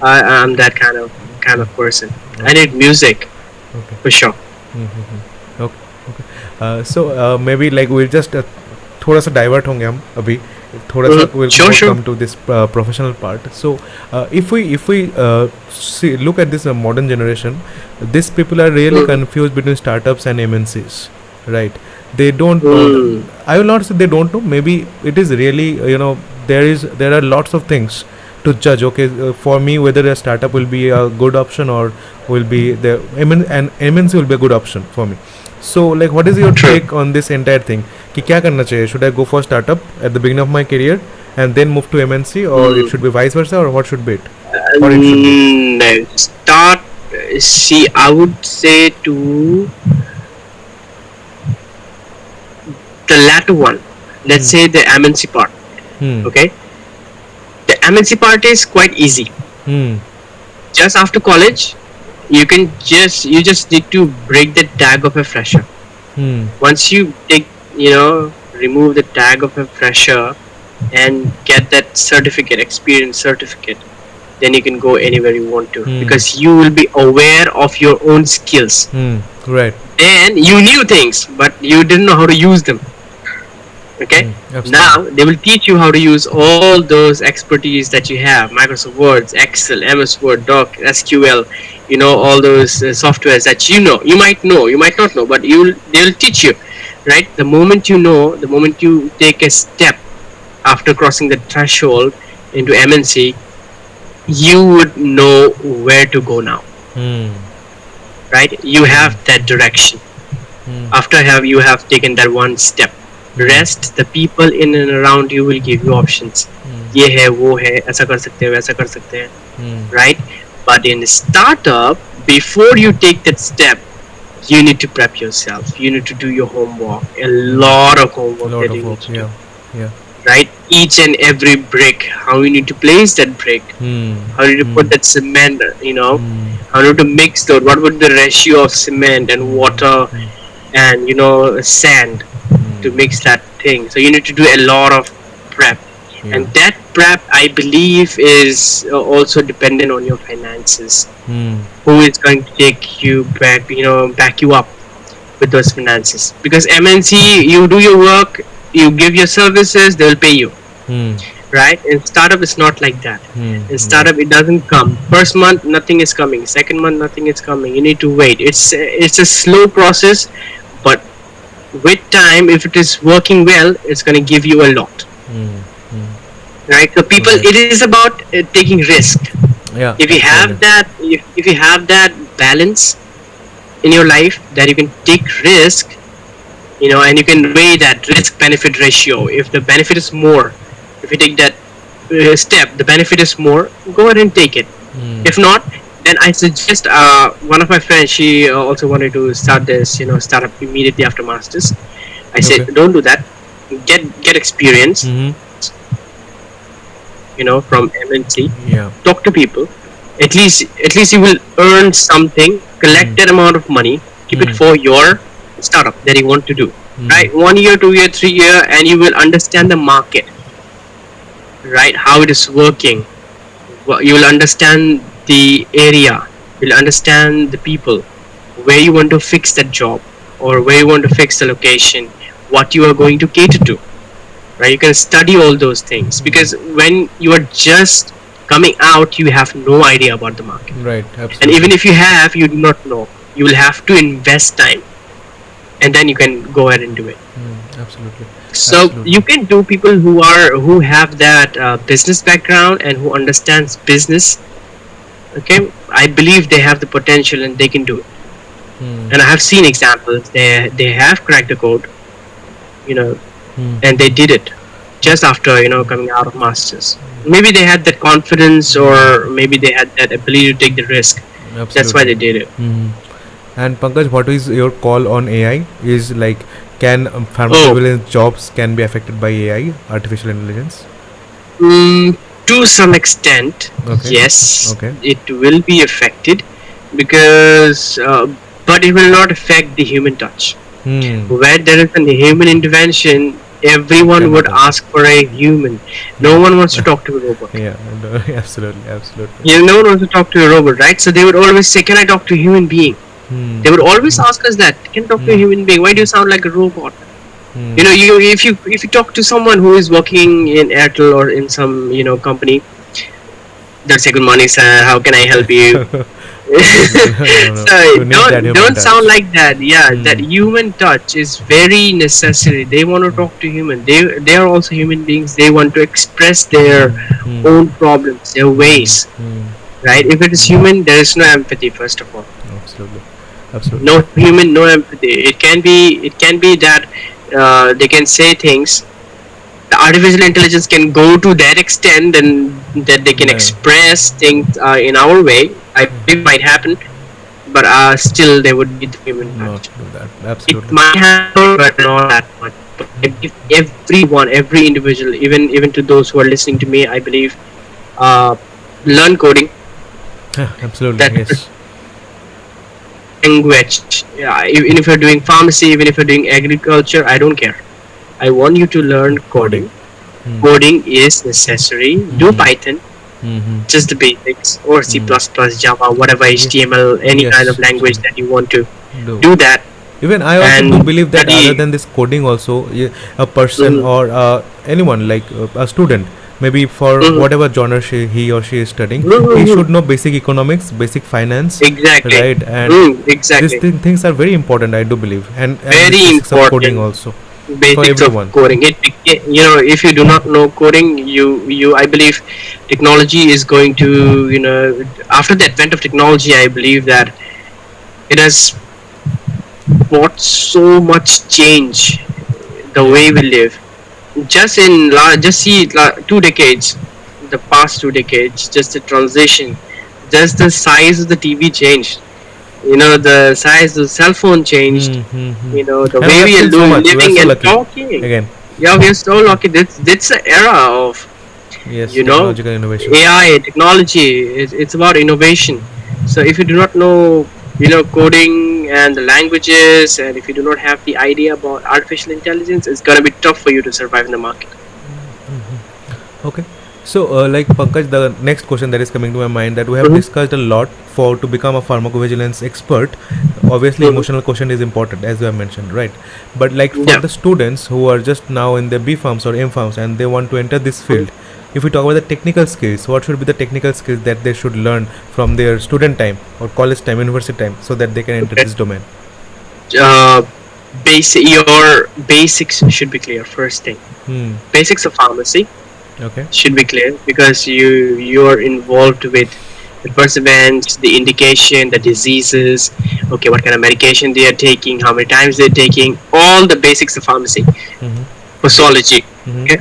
I'm that kind of person. I Okay. need music Okay. for sure. Mm-hmm. Okay. Okay. So maybe like we'll just थोड़ा सा divert होंगे हम अभी थोड़ा सा we'll Sure, more sure. come to this professional part. So if we see look at this modern generation, these people are really Mm. confused between startups and MNCs, right? They don't know Mm. I will not say they don't know, maybe it is really there are lots of things to judge. Okay, for me whether a startup will be a good option or will be the and MNC will be a good option for me. So like what is your True. take on this entire thing कि क्या करना चाहिए? Should I go for startup at the beginning of my career and then move to MNC, or it Mm. should be vice versa, or what should be it? What it should be? No, start. See, I would say to the latter one. Let's Hmm. say the MNC part. Hmm. Okay, the MNC part is quite easy. Hmm. Just after college, you just need to break the tag of a fresher. Hmm. Once you remove the tag of a fresher and get that certificate, experience certificate, then you can go anywhere you want to, Hmm. because you will be aware of your own skills. Hmm. Right. Then you knew things, but you didn't know how to use them. Okay, Hmm. now Absolutely. they will teach you how to use all those expertise that you have: Microsoft Words, Excel, MS Word, Doc, SQL, all those softwares that you might not know, but they will teach you. Right, the moment you take a step after crossing the threshold into MNC, you would know where to go now. Hmm. Right, you Hmm. have that direction. Hmm. After you have taken that one step, rest the people in and around you will give you options. Hmm. ये है वो है, ऐसा कर सकते हैं, वैसा कर सकते हैं. Hmm. Right, but in startup, before you take that step, you need to prep yourself, you need to do your homework, a Hmm. lot of homework Lot that of you need work. to do. Yeah. Yeah. Right, each and every brick, how you need to place that brick, Hmm. how you need to Hmm. put that cement, Hmm. how you need to mix that, what would the ratio of cement and Hmm. water Hmm. and sand to Hmm. mix that thing. So you need to do a lot of prep, Yeah. and that prep, I believe, is also dependent on your finances. Hmm. Who is going to take you back you up with those finances? Because MNC, you do your work, you give your services, they will pay you. Hmm. Right? In startup, it's not like that. Hmm. In Right. startup, it doesn't come. First month, nothing is coming. Second month, nothing is coming. You need to wait. It's a slow process, but with time, if it is working well, it's going to give you a lot. Hmm. Hmm. Right? So people, Right. it is about taking risk. Yeah. If you Absolutely. have that, if you have that balance in your life, that you can take risk, and you can weigh that risk benefit ratio. If the benefit is more, if you take that step, the benefit is more, go ahead and take it. Hmm. If not, then I suggest, one of my friends, she also wanted to start this, startup immediately after masters. I said, Okay. don't do that. Get experience, Hmm. from MNC. Yeah. Talk to people. At least you will earn something. Hmm. Collect that amount of money. Keep it Hmm. for your startup that you want to do. Hmm. Right, 1 year, 2 year, 3 year, and you will understand the market. Right, how it is working. You will understand the area. You'll understand the people, where you want to fix that job, or where you want to fix the location, what you are going to cater to. Right, you can study all those things, because when you are just coming out, you have no idea about the market, Right. and even Absolutely. if you have, you do not know. You will have to invest time, and then you can go ahead and do it. Hmm. Absolutely. So you Absolutely. can do, people who have that business background and who understands business. Okay, I believe they have the potential and they can do it. Hmm. And I have seen examples. They have cracked the code, you know, Hmm. and they did it just after coming out of masters. Maybe they had that confidence, or maybe they had that ability to take the risk. That's why Absolutely. they did it. Hmm. And Pankaj, what is your call on AI? Is like, can Oh, pharmacovigilance jobs can be affected by AI, artificial intelligence? mm, to some extent, Okay. yes, Okay. it will be affected, because, but it will not affect the human touch. Hmm. Where there is a human intervention, It everyone can be would done. ask for a human. No one wants to talk to a robot. Yeah, no, absolutely, absolutely. No one wants to talk to a robot, right? So they would always say, "Can I talk to a human being?" Hmm. They would always ask us that. Can I talk to a Hmm. human being? Why do you sound like a robot? Hmm. If you talk to someone who is working in Airtel or in some company, they'll say, "Good morning, sir. How can I help you?" No, no, no, no. So You need that human don't sound touch. like that. Yeah, that Hmm. human touch is very necessary. They want to talk to human. They are also human beings. They want to express their Hmm. own problems, their Hmm. ways. Hmm. Right? If it is human, there is no empathy. First of all, Absolutely, absolutely. no human, no empathy. It can be that they can say things. The artificial intelligence can go to that extent and that they can No, express things in our way. I believe it might happen, but still there would be the human not touch. do that. It Absolutely. might happen, but not that much. But I believe everyone, every individual, even to those who are listening to me, I believe uh, learn coding. Absolutely, That yes. language. Yeah, even if you're doing pharmacy, even if you're doing agriculture, I don't care. I want you to learn Coding. coding. Hmm. Coding is necessary. Do Hmm. Python, Hmm. just the basics, or C++, Hmm. Java, whatever Yeah. HTML, any kind of Yes, language absolutely. that you want to Do. do that Even I also do and believe that other study. than this coding, also a person Mhm, or anyone like a student, maybe for mhm, whatever genre he or she is studying, mhm, he mhm. should know basic economics, basic finance, Exactly. right? And these Exactly. things are very important, I do believe, and this Very basics of coding important also for basics of everyone. coding. If you do not know coding, I believe technology is going to, after the advent of technology, I believe that it has brought so much change the Yeah. way we live. Just see 2 decades, the past 2 decades, just the transition, just the size of the TV changed. The size of the cell phone changed. Hmm, hmm, The hmm. And we way have we are seen so much. We are living so and lucky. talking. Again, Yeah, we are so lucky. That's the era of yes, you know technological innovations. AI technology. It's about innovation. So if you do not know coding and the languages, and if you do not have the idea about artificial intelligence, it's gonna be tough for you to survive in the market. Okay. So, like Pankaj, the next question that is coming to my mind, that we have Hmm. discussed a lot for to become a pharmacovigilance expert. Obviously, Hmm. emotional quotient is important, as you have mentioned, right? But like for Yeah. the students who are just now in their B farms or M farms and they want to enter this field, if we talk about the technical skills, what should be the technical skills that they should learn from their student time or college time, university time, so that they can enter Okay. this domain? Uh, your basics should be clear. First thing, Hmm. basics of pharmacy Okay. should be clear because you are involved with the perseverance, the indication, the diseases. Okay, what kind of medication they are taking, how many times they're taking, all the basics of pharmacy, Mm-hmm. posology. Mm-hmm. Okay,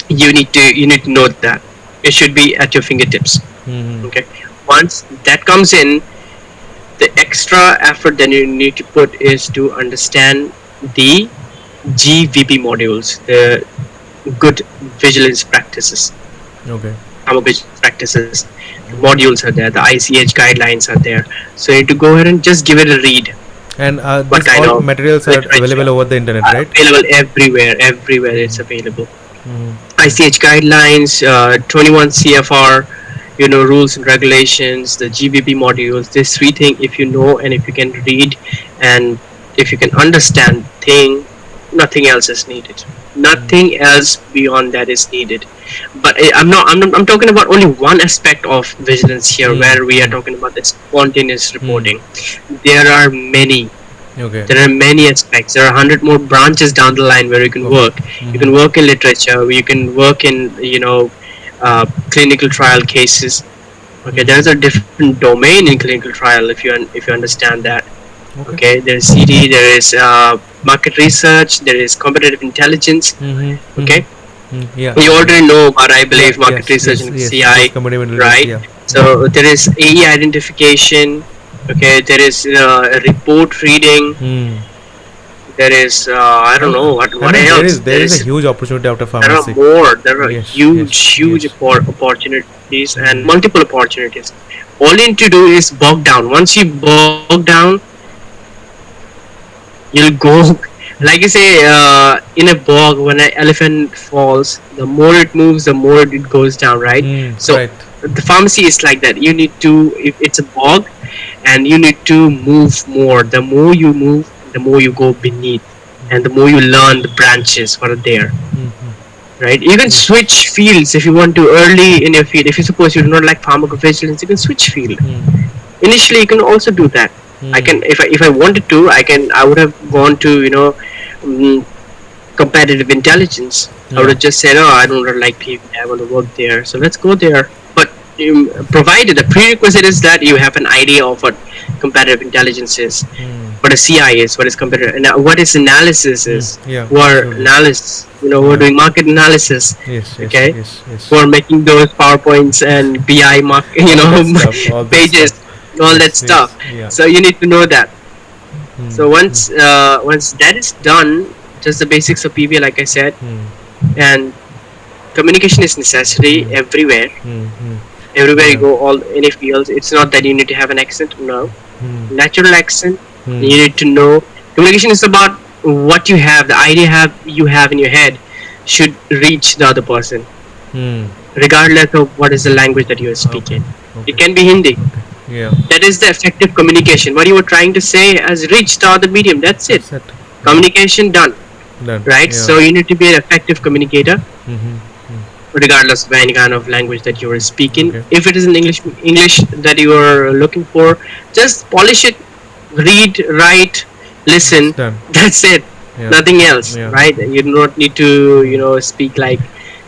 you need to know that. It should be at your fingertips. Mm-hmm. Okay, once that comes in, the extra effort that you need to put is to understand the GVP modules, the good vigilance practices, Okay. pharmacovigilance practices. The modules are there, the ICH guidelines are there. So you need to go ahead and just give it a read. And What these kind all of materials are literature? available over the internet, right? Available everywhere it's available. Mm-hmm. ICH guidelines, 21 CFR, rules and regulations, the GBP modules. These three things, if you know and if you can read and if you can understand thing, nothing else is needed. Nothing else beyond that is needed. But I'm talking about only one aspect of vigilance here, where we are Mm-hmm. talking about the spontaneous Hmm. reporting. There are many Okay. there are many aspects. There are 100 more branches down the line where you can Okay. work. You can Mm-hmm. work in literature. You can work in clinical trial cases. Okay, there's a Mm-hmm. different domain in clinical trial if you understand that. Okay. Okay, there's CD, there is market research, there is competitive intelligence. Mm-hmm. Okay, Yeah. you Yeah. already know about, I Yeah. believe, market Yes. research Yes. and Yes. CI, Yes. Competitive intelligence. right? Yeah. So there is AE identification. Okay, there is report reading. Hmm. There is I don't And know I what mean, else. there is a huge opportunity after There are pharmacy. more. There are Yes. Yes. huge Yes. opportunities and Hmm. multiple opportunities. All you need to do is bog down. Once you bog down, you'll go like you say, in a bog, when an elephant falls, the more it moves, the more it goes down, right? So Right. the pharmacy is like that. You need to, if it's a bog, and you need to move more. The more you move, the more you go beneath, and the more you learn the branches what are there. Right? You can Yeah. switch fields if you want to early in your field. If you suppose you do not like pharmacovigilance, you can switch field. Initially, you can also do that. I can, if I wanted to, I would have gone to, um, competitive intelligence. I would Yeah. have just said, oh, I don't like PV, I want to work there, so let's go there. But provided the prerequisite is that you have an idea of what competitive intelligence is, what a CI is, what is competitive, and what is analysis is. Yeah. Who are Absolutely. analysts, who are Yeah. doing market analysis, Yes. Yes. okay, Yes. Yes. who are making those PowerPoints and BI mark, All that stuff. All that pages, stuff. all that Yes. stuff. Yes. Yeah. So you need to know that. So Hmm. once that is done, just the basics of PV, like I said, Hmm. and communication is necessary Hmm. everywhere. Hmm. Hmm. Everywhere you Yeah. go, all any fields. It's not that you need to have an accent. No, Hmm. natural accent. Hmm. You need to know. Communication is about what you have, the idea you have in your head should reach the other person, Hmm. regardless of what is the language that you are Okay. speaking. It Okay. can be Hindi. Okay. Yeah. That is the effective communication. What you were trying to say has reached the other medium. That's it. That's it. Yeah. Communication done. Done. Right? Yeah. So you need to be an effective communicator, Mm-hmm. regardless of any kind of language that you are speaking. Okay. If it is an English that you are looking for, just polish it, read, write, It's listen. done. That's it. Yeah. Nothing else, Yeah. right? You do not need to, speak like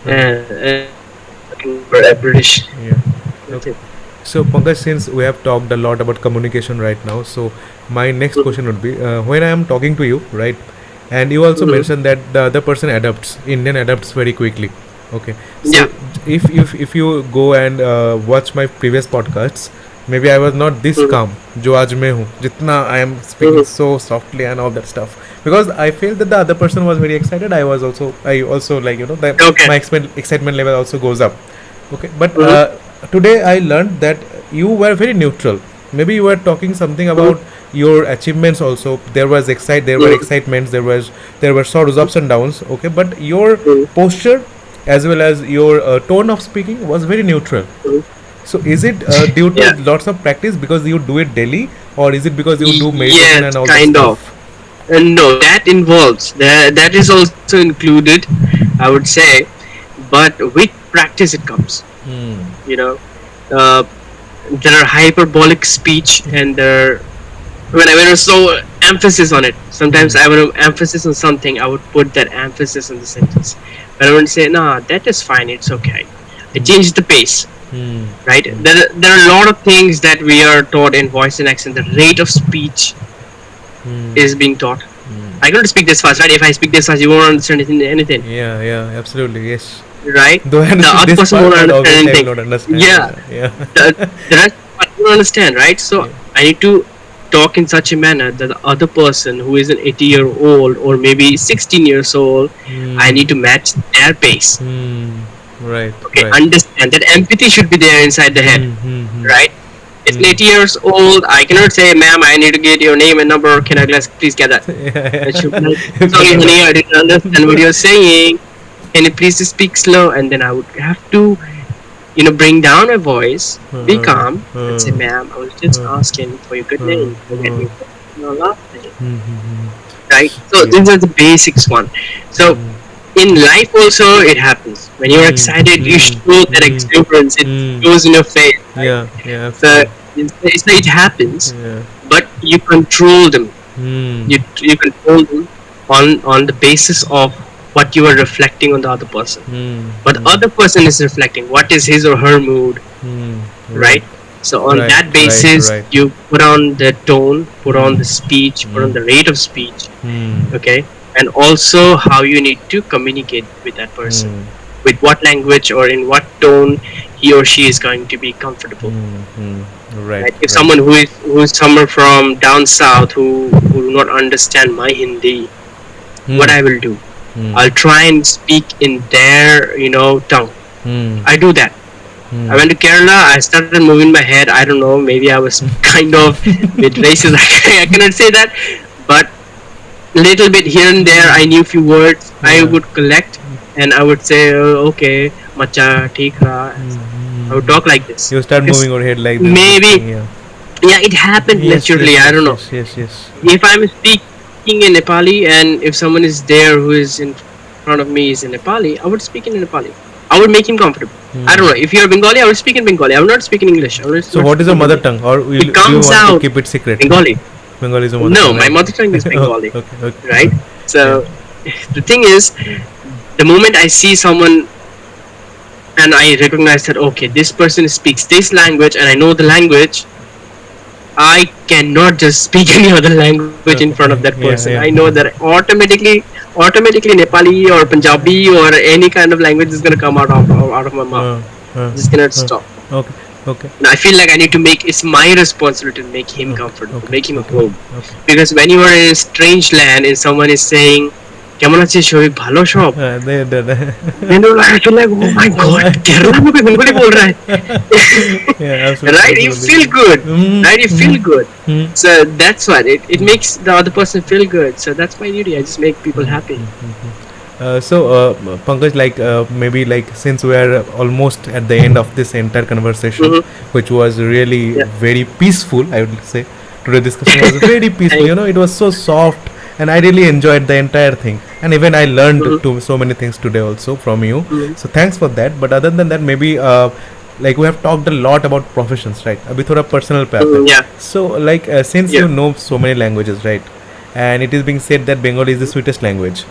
Okay. a British. Yeah. That's Okay. it. So, Pankaj, since we have talked a lot about communication right now, so my next Mhm. question would be when I am talking to you, right? And you also Mhm. mentioned that the other person adapts, Indian adapts very quickly. Okay. Yeah. So, if you go and watch my previous podcasts, maybe I was not this Mhm. calm. जो आज मैं हूँ, जितना I am speaking Mhm. so softly and all that stuff. Because I feel that the other person was very excited. I also like that Okay. my excitement level also goes up. Okay, but Mhm. today I learned that you were very neutral. Maybe you were talking something Mhm. about your achievements also. There were Mhm. excitements, there were sorrows, ups and downs. Okay, but your Mhm. posture as well as your tone of speaking was very neutral. Mhm. So is it due to Yeah. lots of practice because you do it daily, or is it because you do meditation Yes, and all that kind of. stuff? No, that involves that is also included, I would say, but with practice it comes. Hmm. You know, uh, there are hyperbolic speech, and there when I was so emphasis on it. Sometimes Hmm. I would emphasis on something, I would put that emphasis on the sentence. But I would say, nah, that is fine. It's okay. I change the pace. Hmm. Right? There are a lot of things that we are taught in voice and accent. The rate of speech Hmm. is being taught. Hmm. I cannot speak this fast, right? If I speak this fast, you won't understand anything, Yeah, yeah, absolutely, yes. right? Though I The understood other this person part, won't but understand obviously I anything. will not understand. Yeah, Yeah, the rest I don't understand, right? So yeah. I need to talk in such a manner that the other person who is an 80-year-old or maybe 16 years old, I Hmm. need to match their pace. Hmm. Right, Okay, right. understand that empathy should be there inside the head, Hmm. Hmm. Hmm. right? It's an Hmm. 80 years old. I cannot say, ma'am, I need to get your name and number. Can I please get that? Yeah, And she'll be yeah. like, You sorry, cannot. honey, I didn't understand what you're saying. Can you please just speak slow? And then I would have to, bring down my voice, be calm, and say, ma'am, I was just asking for your good name. Can I get your first name or last name? Hmm. Hmm. Hmm. Right? So Yeah. these are the basics one. So Hmm. in life also it happens. When you're Hmm. excited, you Hmm. show that Hmm. exuberance. It Hmm. shows in your face, right? Yeah, yeah, So absolutely. it happens, Yeah. but you control them. Hmm. You control them on the basis of what you are reflecting on the other person. Hmm. But the Hmm. other person is reflecting what is his or her mood, Hmm. Right, right? So on right, that right, basis, right. you put on the tone, put on Hmm. the speech, put on Hmm. the rate of speech, Hmm. okay, and also how you need to communicate with that person, Hmm. with what language or in what tone he or she is going to be comfortable. Hmm. Hmm. Right, Right? If right. someone who is someone from down south who do not understand my Hindi, what Hmm. I will do, Hmm. I'll try and speak in their tongue. Hmm. I do that. I Hmm. went to Kerala. I started moving my head. I don't know. Maybe I was kind of bit racist. I cannot say that, but little bit here and there. I knew few words. I Yeah. would collect, and I would say, okay, macha, theek ha. I would talk like this You start because moving your head like this maybe, thing, yeah. yeah, it happened Yes, naturally. yes, I yes, don't know. yes, yes, yes. If I'm speaking in Nepali and if someone is there who is in front of me is in Nepali, I would speak in Nepali. I would make him comfortable. I don't know. If you're Bengali, I would speak in Bengali. I would not speak in English. I would not So, speak what is your Hindi. mother tongue, or It do you comes want to out keep it secret? Bengali. Bengali is your mother No, tongue, my right? mother tongue is Bengali, Okay, okay, right? okay. Yeah. So the thing is, the moment I see someone and I recognize that okay, this person speaks this language and I know the language, I cannot just speak any other language in front of that person. Yeah, I yeah. know that automatically Nepali or Punjabi or any kind of language is gonna come out of my mouth. Uh, uh, Just cannot uh. stop. Okay, okay, And I feel like I need to make it's my responsibility to make him okay, comfortable, okay, make him at okay, home. okay. Because when you are in a strange land and someone is saying, কেমন আছিস শরীর ভালো সব, then I feel like, oh my god, Kerala में कोई बंगाली बोल रहा है. Yeah, absolutely. Right? You feel good. Right? You feel good. Mm. So that's what it makes the other person feel good. So that's my duty. I just make people happy. Pankaj, like maybe like since we are almost at the end of this entire conversation, which was really Yeah. very peaceful, I would say. Today discussion was very peaceful. You know, it was so soft, and I really enjoyed the entire thing. And even I learned to so many things today also from you. So thanks for that. But other than that, maybe like we have talked a lot about professions, right? अभी थोड़ा personal पे आते हैं. Yeah. So like since Yeah. you know so many languages, right? And it is being said that Bengali is the sweetest language.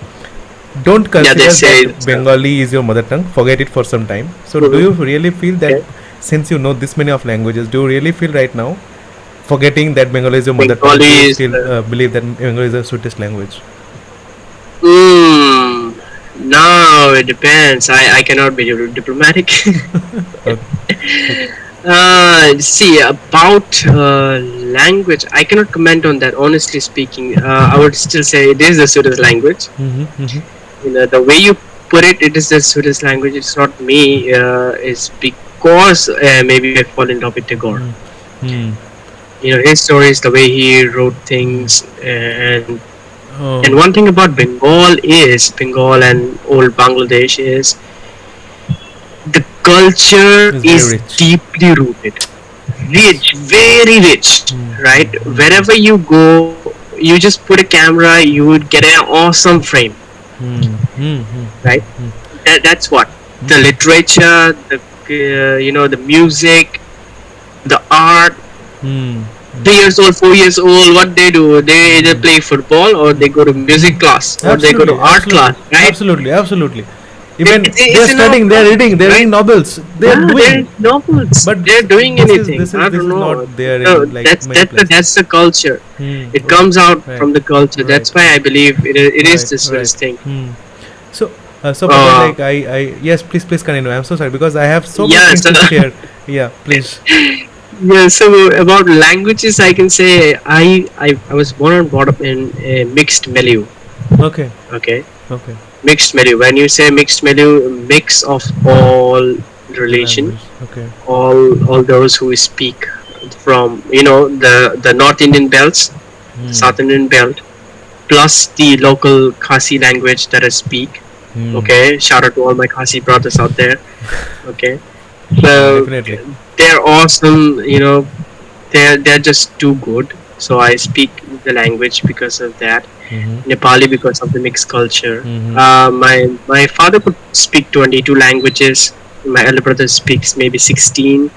Don't consider they say that it's, Bengali is your mother tongue. Forget it for some time. So, do you really feel that since you know this many of languages, do you really feel right now forgetting that Bengali is your mother tongue? Do Bengali you is still believe that Bengali is the sweetest language? No, it depends. I cannot be diplomatic. See about language, I cannot comment on that. Honestly speaking, I would still say it is the sweetest language. You know, the way you put it, it is the sweetest language. It's not me. It's because maybe I fall in love with Tagore. You know, his stories, the way he wrote things, and one thing about Bengal and old Bangladesh is the culture It's very is rich. deeply rooted, rich, very rich, right? Wherever you go, you just put a camera, you would get an awesome frame, right? That's what the literature, the you know, the music, the art. 3 years old, 4 years old, what they do? They either play football or they go to music class or they go to art class, right? Absolutely. Even It's they're an studying, art they're class, reading, they're right? reading novels, they're Yeah, doing. they're novels, But they're doing this is- anything. this is- I this don't is know. not there in, No, like, that's many places. that's the culture. It Right. comes out Right. from the culture. That's Right. why I believe it is Right, the sweetest right. thing. So, Pankaj, like I, yes, please continue. I'm so sorry because I have so many Yeah, things to so- share. Yeah, please. Yeah. So about languages, I can say I was born and brought up in a mixed milieu. Okay, Okay, okay. mixed milieu. When you say mixed milieu, mix of all religion, Language. Okay. all those who speak from, you know, the North Indian belts, South Indian belt, plus the local Khasi language that I speak. Okay, shout out to all my Khasi brothers out there. Okay, so Definitely. they're awesome. You know, they're just too good. So I speak the language because of that. Nepali because of the mixed culture. My father could speak 22 languages. My elder brother speaks maybe 16.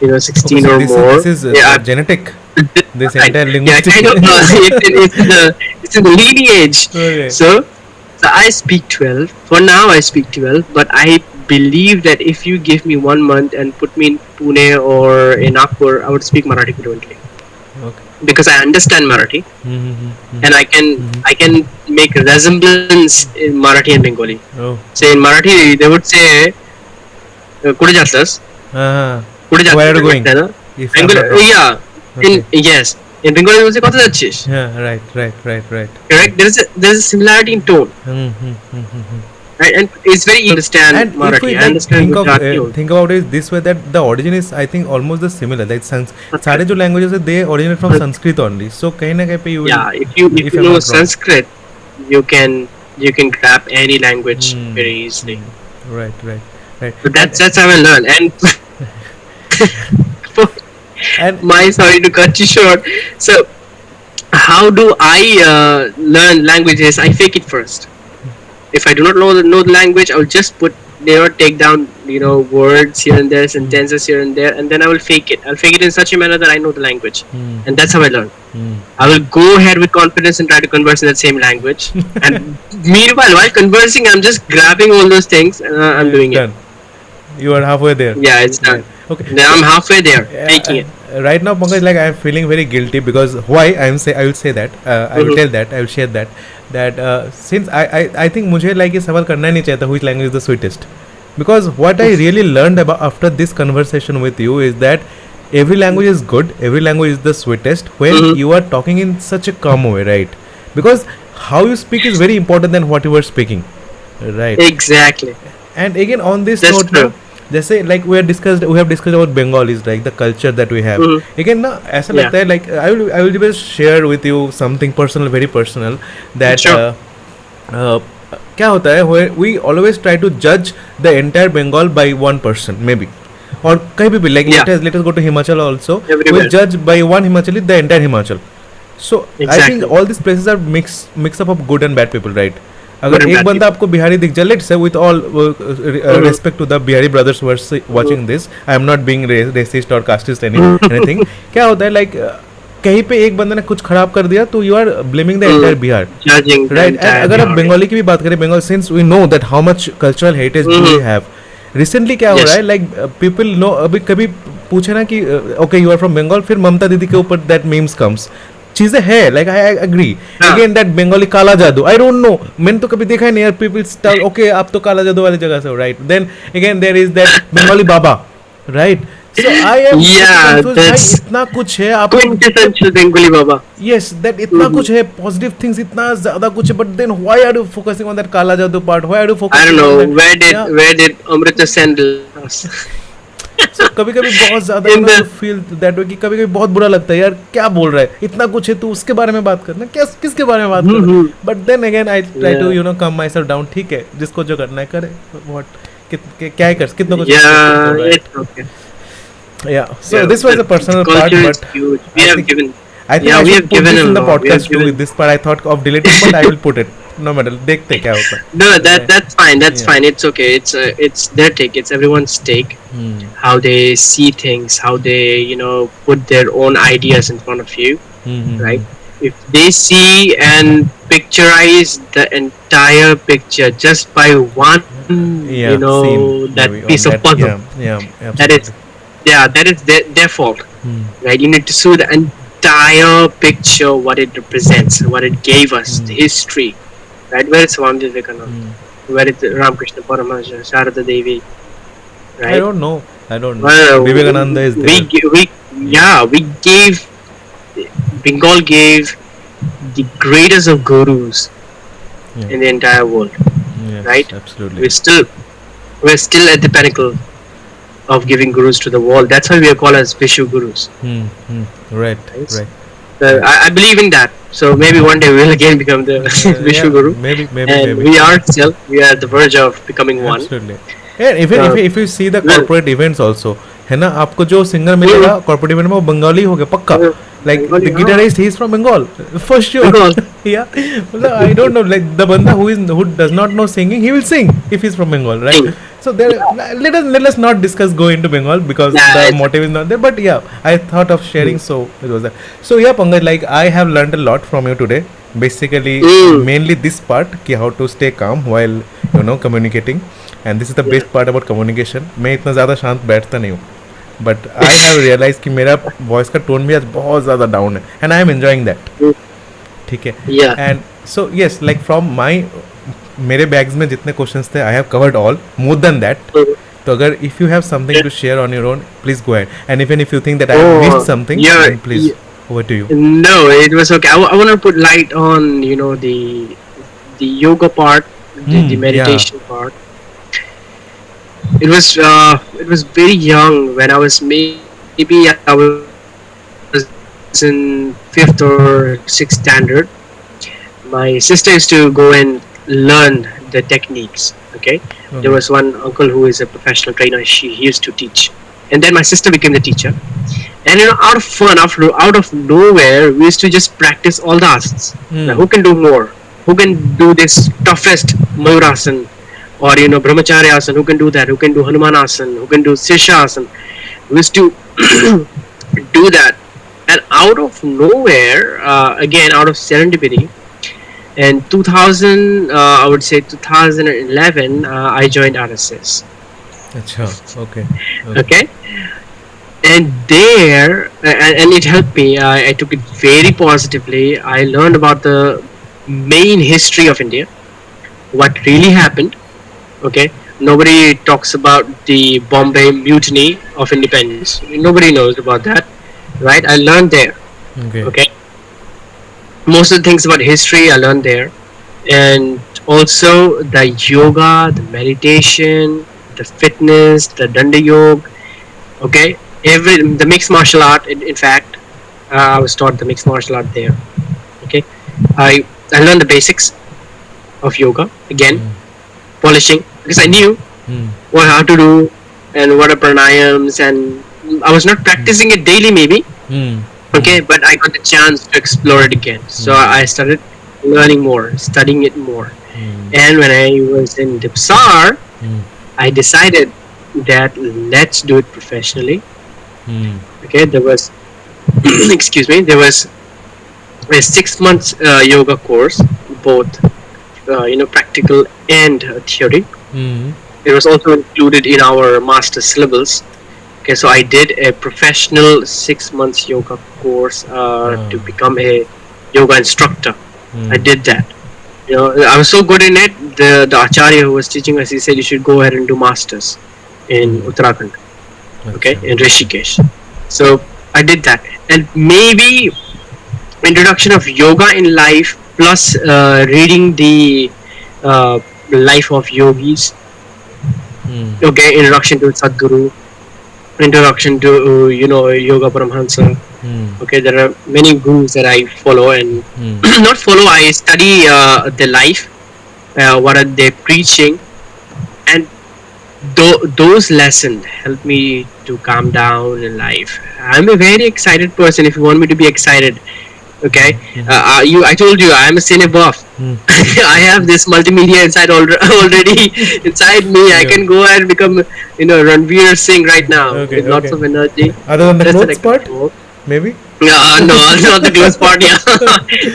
You know, 16 Okay, so or more. this is Yeah, genetic. This right. entire Yeah, linguistic. kind of. It's in the lineage. Okay. So I speak 12. For now, I speak 12. But I believe that if you give me 1 month and put me in Pune or in Nagpur, I would speak Marathi fluently Okay. because I understand Marathi and I can make resemblance in Marathi and Bengali. Oh. Say in Marathi, they would say, "Kude jatas?" Kude jatas? Where are you going? তাই না? If I'm Bengali, not wrong. yeah. Okay. Yes. In Bengali, they would say, "Kotha যাচ্ছিস?" Yeah. Right. Correct. There's a similarity in tone. right? And it's very easy to understand And if we Marathi. I like understand Gujarati also. think about it this way, that the origin is I think almost the similar, like सारे Sanskrit. जो languages है they originate from Sanskrit. Sanskrit only, so कहीं ना कहीं पे you will, Yeah, if if you I'm know not wrong. Sanskrit, you can grab any language very easily. Right, right, right. So that's how I learn. And for And my, sorry to cut you short. So how do I learn languages? I fake it first. If I do not know the language, I'll just take down words here and there, sentences here and there, and then I will fake it. I'll fake it in such a manner that I know the language, and that's how I learn. I will go ahead with confidence and try to converse in that same language. And meanwhile, while conversing, I'm just grabbing all those things and I'm it's doing it. done. You are halfway there. Yeah, it's Right. done. Okay. Then I'm halfway there, taking it. Right now, Pankaj, like I am feeling very guilty because why I will say that I will tell that I will share that since I think मुझे like ये सवाल करना ही नहीं चाहता which language is the sweetest, because what I really learned about after this conversation with you is that every language is good, every language is the sweetest when you are talking in such a calm way, right? Because how you speak is very important than what you are speaking, right? Exactly. And again on this That's note true. now, जैसे like we have discussed about Bengalis, like the culture that we have. Again ना ऐसा Yeah. लगता है like I will just share with you something personal, very personal, that Sure. uh, क्या होता है where we always try to judge the entire Bengal by one person maybe, or कहीं भी like Yeah. let us go to Himachal also, Everywhere. we judge by one Himachali the entire Himachal. So I Exactly. think all these places are mix up of good and bad people, right? Good अगर and एक bad बंदा आपको बिहारी दिख जाए, let's say with all respect to the Bihari brothers who are watching this, I am not being racist और casteist anything, क्या होता है लाइक कहीं पे एक बंदे ने कुछ खराब कर दिया तो you are blaming the entire Bihar, Judging the right? And entire अगर आप Bihar. बंगाली की भी बात करें, Bengal since we know that how much cultural heritage we have, recently क्या हो Yes. रहा है लाइक पीपल नो, अभी कभी पूछे ना कि okay you are from Bengal, फिर ममता दीदी के ऊपर दैट मीम्स कम्स, चीजें है लाइक आई एग्री हाँ. अगेन दैट बंगाली काला जादू, आई डोंट नो, मैंने तो कभी देखा ही नहीं यार, पीपल स्टार ओके आप तो काला जादू वाली जगह से हो, right? Then again there is that Bengali Baba, right? So I am Yeah, confuse भाई, that's इतना कुछ है आप लोग, quintessential Bengali Baba. Yes that इतना कुछ है, पॉजिटिव थिंग्स इतना ज्यादा कुछ है, but then why are you focusing on that काला जादू part, why are you I don't focusing know on that? where did Amrita send us? So, कभी कभी बहुत ज्यादा In the- feel that way कि कभी कभी बहुत बुरा लगता है यार, क्या बोल रहा है, इतना कुछ है तू उसके बारे में बात करना, क्या किसके बारे में बात करना? But then again I try to Yeah. Come myself down, ठीक है जिसको जो करना है करे, व्हाट क्या ही कर, कितना कुछ Yeah, it's okay. या सो Yeah, this was the but personal part, culture is but huge. We have given. I think Yeah, I we should have put given this a in the lot. We have podcast too. given- With this part, I thought of deleting, but I will put it. No matter, देखते क्या होता है. No, that's fine. That's Yeah. fine. It's okay. It's their take. It's everyone's take. How they see things, how they put their own ideas in front of you, right? If they see and picturize the entire picture just by one, Yeah, scene, that maybe, piece on of that, puzzle, yeah, that absolutely. is that is their fault, right? You need to see the entire picture, what it represents, what it gave us, the history, right? Where is Swami Vivekananda? Where is Ramakrishna Paramahansa, Sharada Devi, I right? don't know. I don't know. Well, Vivekananda is there. we gave, Bengal gave the greatest of gurus Yeah. in the entire world, Yes, right? absolutely. We're still at the pinnacle of giving gurus to the world. That's why we are called as Vishu gurus. Right, Right. right. So I believe in that. So maybe one day we'll again become the Vishu Yeah, guru. maybe, And maybe. we are at the verge of becoming one. Absolutely. Yeah, even if you see the well- corporate events also, है ना, आपको जो singer मिलेगा corporate event में वो बंगाली हो गया पक्का. Like Bengali, the हाँ. guitarist, he is from Bengal for sure. Bengal. Yeah, मतलब I don't know, like the banda who does not know singing, he will sing if he's from Bengal, right? Sing. So there, let us not discuss go into Bengal because Nah, the it's- motive is not there. But yeah, I thought of sharing, so it was that. So yeah, Pankaj, like I have learned a lot from you today. Basically, mainly this part, कि how to stay calm while communicating, and this is the best part about communication. मैं इतना ज़्यादा शांत बैठता नहीं हूँ, but I have realized कि मेरा voice का tone भी आज बहुत ज़्यादा down है, and I am enjoying that. ठीक है. Yeah. And so yes, like from my मेरे bags में जितने questions थे, I have covered all. More than that, तो अगर if you have something to share on your own, please go ahead. And even if you think that I have missed something, yeah, then please over to you. No, it was okay. I want to put light on the yoga part, the Yeah. meditation part. It was very young when I was, maybe I was in fifth or sixth standard. My sister used to go and learn the techniques. Okay, there was one uncle who is a Okay. professional trainer. He used to teach, and then my sister became the teacher. And out of fun, out of nowhere, we used to just practice all the asanas. Now, who can Hmm. do more? Who can do this toughest Mayurasan, or Brahmacharya asana? Who can do that? Who can do Hanuman asana? Who can do Sirsha asana? We used to do that. And out of nowhere, again out of serendipity, in 2000, I would say 2011, I joined RSS. Acha. Okay. Okay. Okay, and there, and it helped me. I took it very positively. I learned about the main history of India, what really happened. Okay, nobody talks about the Bombay Mutiny of Independence. Nobody knows about that, right? I learned there. Okay. Okay, most of the things about history I learned there, and also the yoga, the meditation, the fitness, the danda yoga. Okay, every the mixed martial art. In fact, I was taught the mixed martial art there. Okay, I learned the basics of yoga again, Hmm. polishing, because I knew Hmm. what how to do and what are pranayams, and I was not practicing it daily maybe. Hmm. Hmm. Okay, but I got the chance to explore it again, so Hmm. I started learning more, studying it more. Hmm. And when I was in Dipsar, Hmm. I decided that let's do it professionally. Hmm. Okay, there was excuse me, there was a 6 months yoga course, both practical and theory. Hmm. It was also included in our master syllabus. Okay, so I did a professional 6 months yoga course to Ah. become a yoga instructor. I Hmm. did that. I was so good in it. The acharya who was teaching us, he said you should go ahead and do masters in Hmm. Uttarakhand. Okay, Acha. in Okay. Rishikesh. So I did that, and maybe introduction of yoga in life plus reading the uh, life of yogis. Hmm. Okay, introduction to Sadguru, introduction to Yoga Paramhansa. Hmm. Okay, there are many gurus that I follow and Hmm. not follow. I study the life, what are they preaching, and those lessons help me to calm down in life. I'm a very excited person. If you want me to be excited, okay, Hmm. I told you I'm a cine buff. Hmm. I have this multimedia inside already inside me. I Yeah. can go and become Ranveer Singh right now with Okay. lots Okay. of energy. Other than the Just that I clothes can't part, walk. maybe. No, not the close part. Yeah,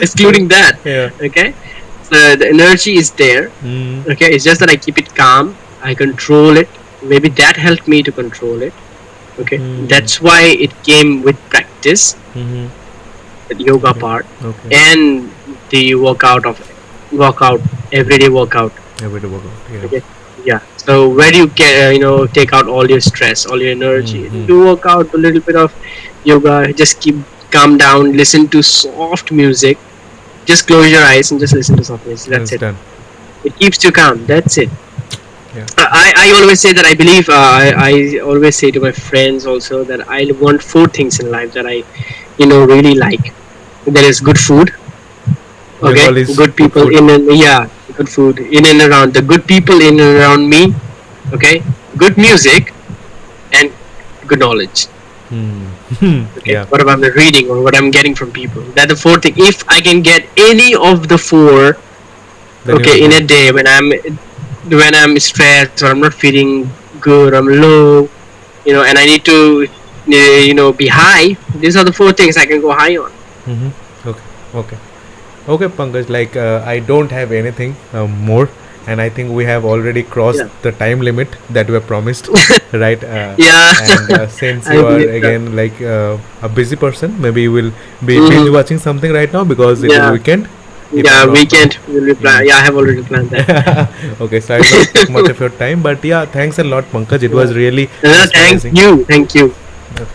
excluding that. Yeah. Okay, so the energy is there. Hmm. Okay, it's just that I keep it calm. I control it. Maybe that helped me to control it. Okay, Hmm. that's why it came with practice, Hmm. the yoga Okay. part, Okay. and the workout, everyday workout. Every day workout. Yeah. Okay, yeah. So where do you get take out all your stress, all your energy? Hmm. Do workout, a little bit of yoga. Just keep calm down. Listen to soft music. Just close your eyes and just listen to soft music. And That's it's it. done. It keeps you calm. That's it. Yeah. I always say that I believe. I always say to my friends also that I want four things in life that I really like. There is good food. Okay, Bengalis good good people food. in and yeah, good food in and around the good people in and around me. Okay, good music and good knowledge. Hmm. Okay, Yeah. what about the reading or what I'm getting from people? That the four thing. If I can get any of the four, Then you're okay, in a good. day when I'm stressed or I'm not feeling good, I'm low, and I need to be high. These are the four things I can go high on. Hmm. Okay. Okay. Okay, Pankaj. Like I don't have anything more, and I think we have already crossed Yeah, the time limit that we have promised, right? yeah, And since I you are believe that. again like a busy person, maybe you will be binge Hmm. watching something right now because it is Yeah, weekend, if yeah, I'm not wrong. weekend will be Hmm. plan. Yeah, I have already planned that. Okay, so I'll not take much of your time, but yeah, thanks a lot, Pankaj. It was Yeah. really No, mesmerizing. thank you,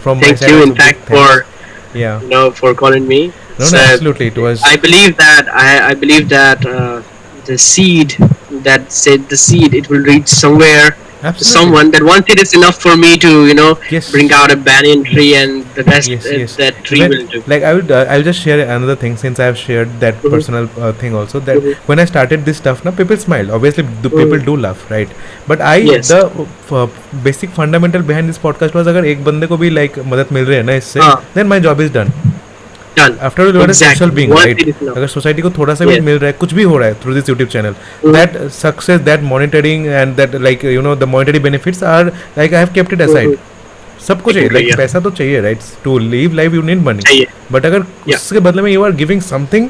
From my thank side, you. In also big fact, thanks. for Yeah. for calling me. No, It's, no, absolutely. It was. I believe that I believe that the seed, that said the seed, it will reach somewhere to Absolutely. someone, that one seed is enough for me to, bring Yes. out a banyan tree, Yes. and the rest Yes, yes. that tree When will do. like I'll just share another thing since I've shared that Mhm, personal thing also, that mhm, when I started this stuff, now people smile. Obviously, the people mhm. do laugh, right? But I Yes. the uh, basic fundamental behind this podcast was, अगर एक बंदे को भी like मदद मिल रही है ना इससे, Ah, then my job is done. done. After all you are a social Exactly. Being, One right? seed is enough. अगर सोसाइटी को थोड़ा सा भी Yes. मिल रहा है, कुछ भी हो रहा है through this YouTube channel, Mhm, that success, that monitoring and that like the monetary benefits are like I have kept it aside. mhm. सबको चाहिए, Secondary, लाइक yeah. पैसा तो चाहिए, right? To live life you need money. चाहिए. But अगर Yeah. उसके बदले में you are giving something,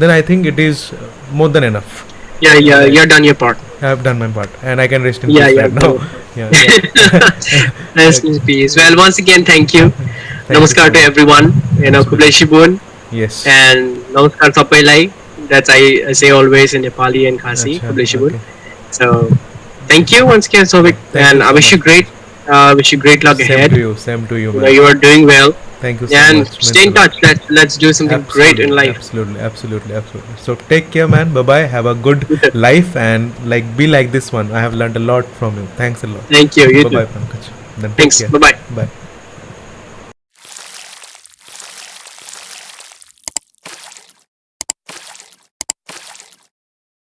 then I think it is more than enough. Yeah, yeah. Right. You're done your part. I have done my part and I can rest in Yeah, peace yeah. right now. Done your part. Yeah, yeah. Rest in peace. Well, once again, thank you. Thank you Namaskar so to much. everyone. Absolutely. Kubleshibun. Yes. And Namaskar Sapelai. That's I say always in Nepali and Khasi. Acha, Kubleshibun. okay. So thank you once again, Yeah, Sovik. thank you And I so wish you much. great. Wish you great luck Same to ahead. you. Same to you, man. You are doing well. Thank you so And much. Means stay a in lot. touch. Let's do something great in Absolutely, life. absolutely, absolutely, absolutely. So take care, man. Bye bye. Have a good You too. life and like be like this one. I have learned a lot from you. Thanks a lot. Thank you. You Bye too. bye, Pankaj. Then take Thanks. care. Bye bye. Bye.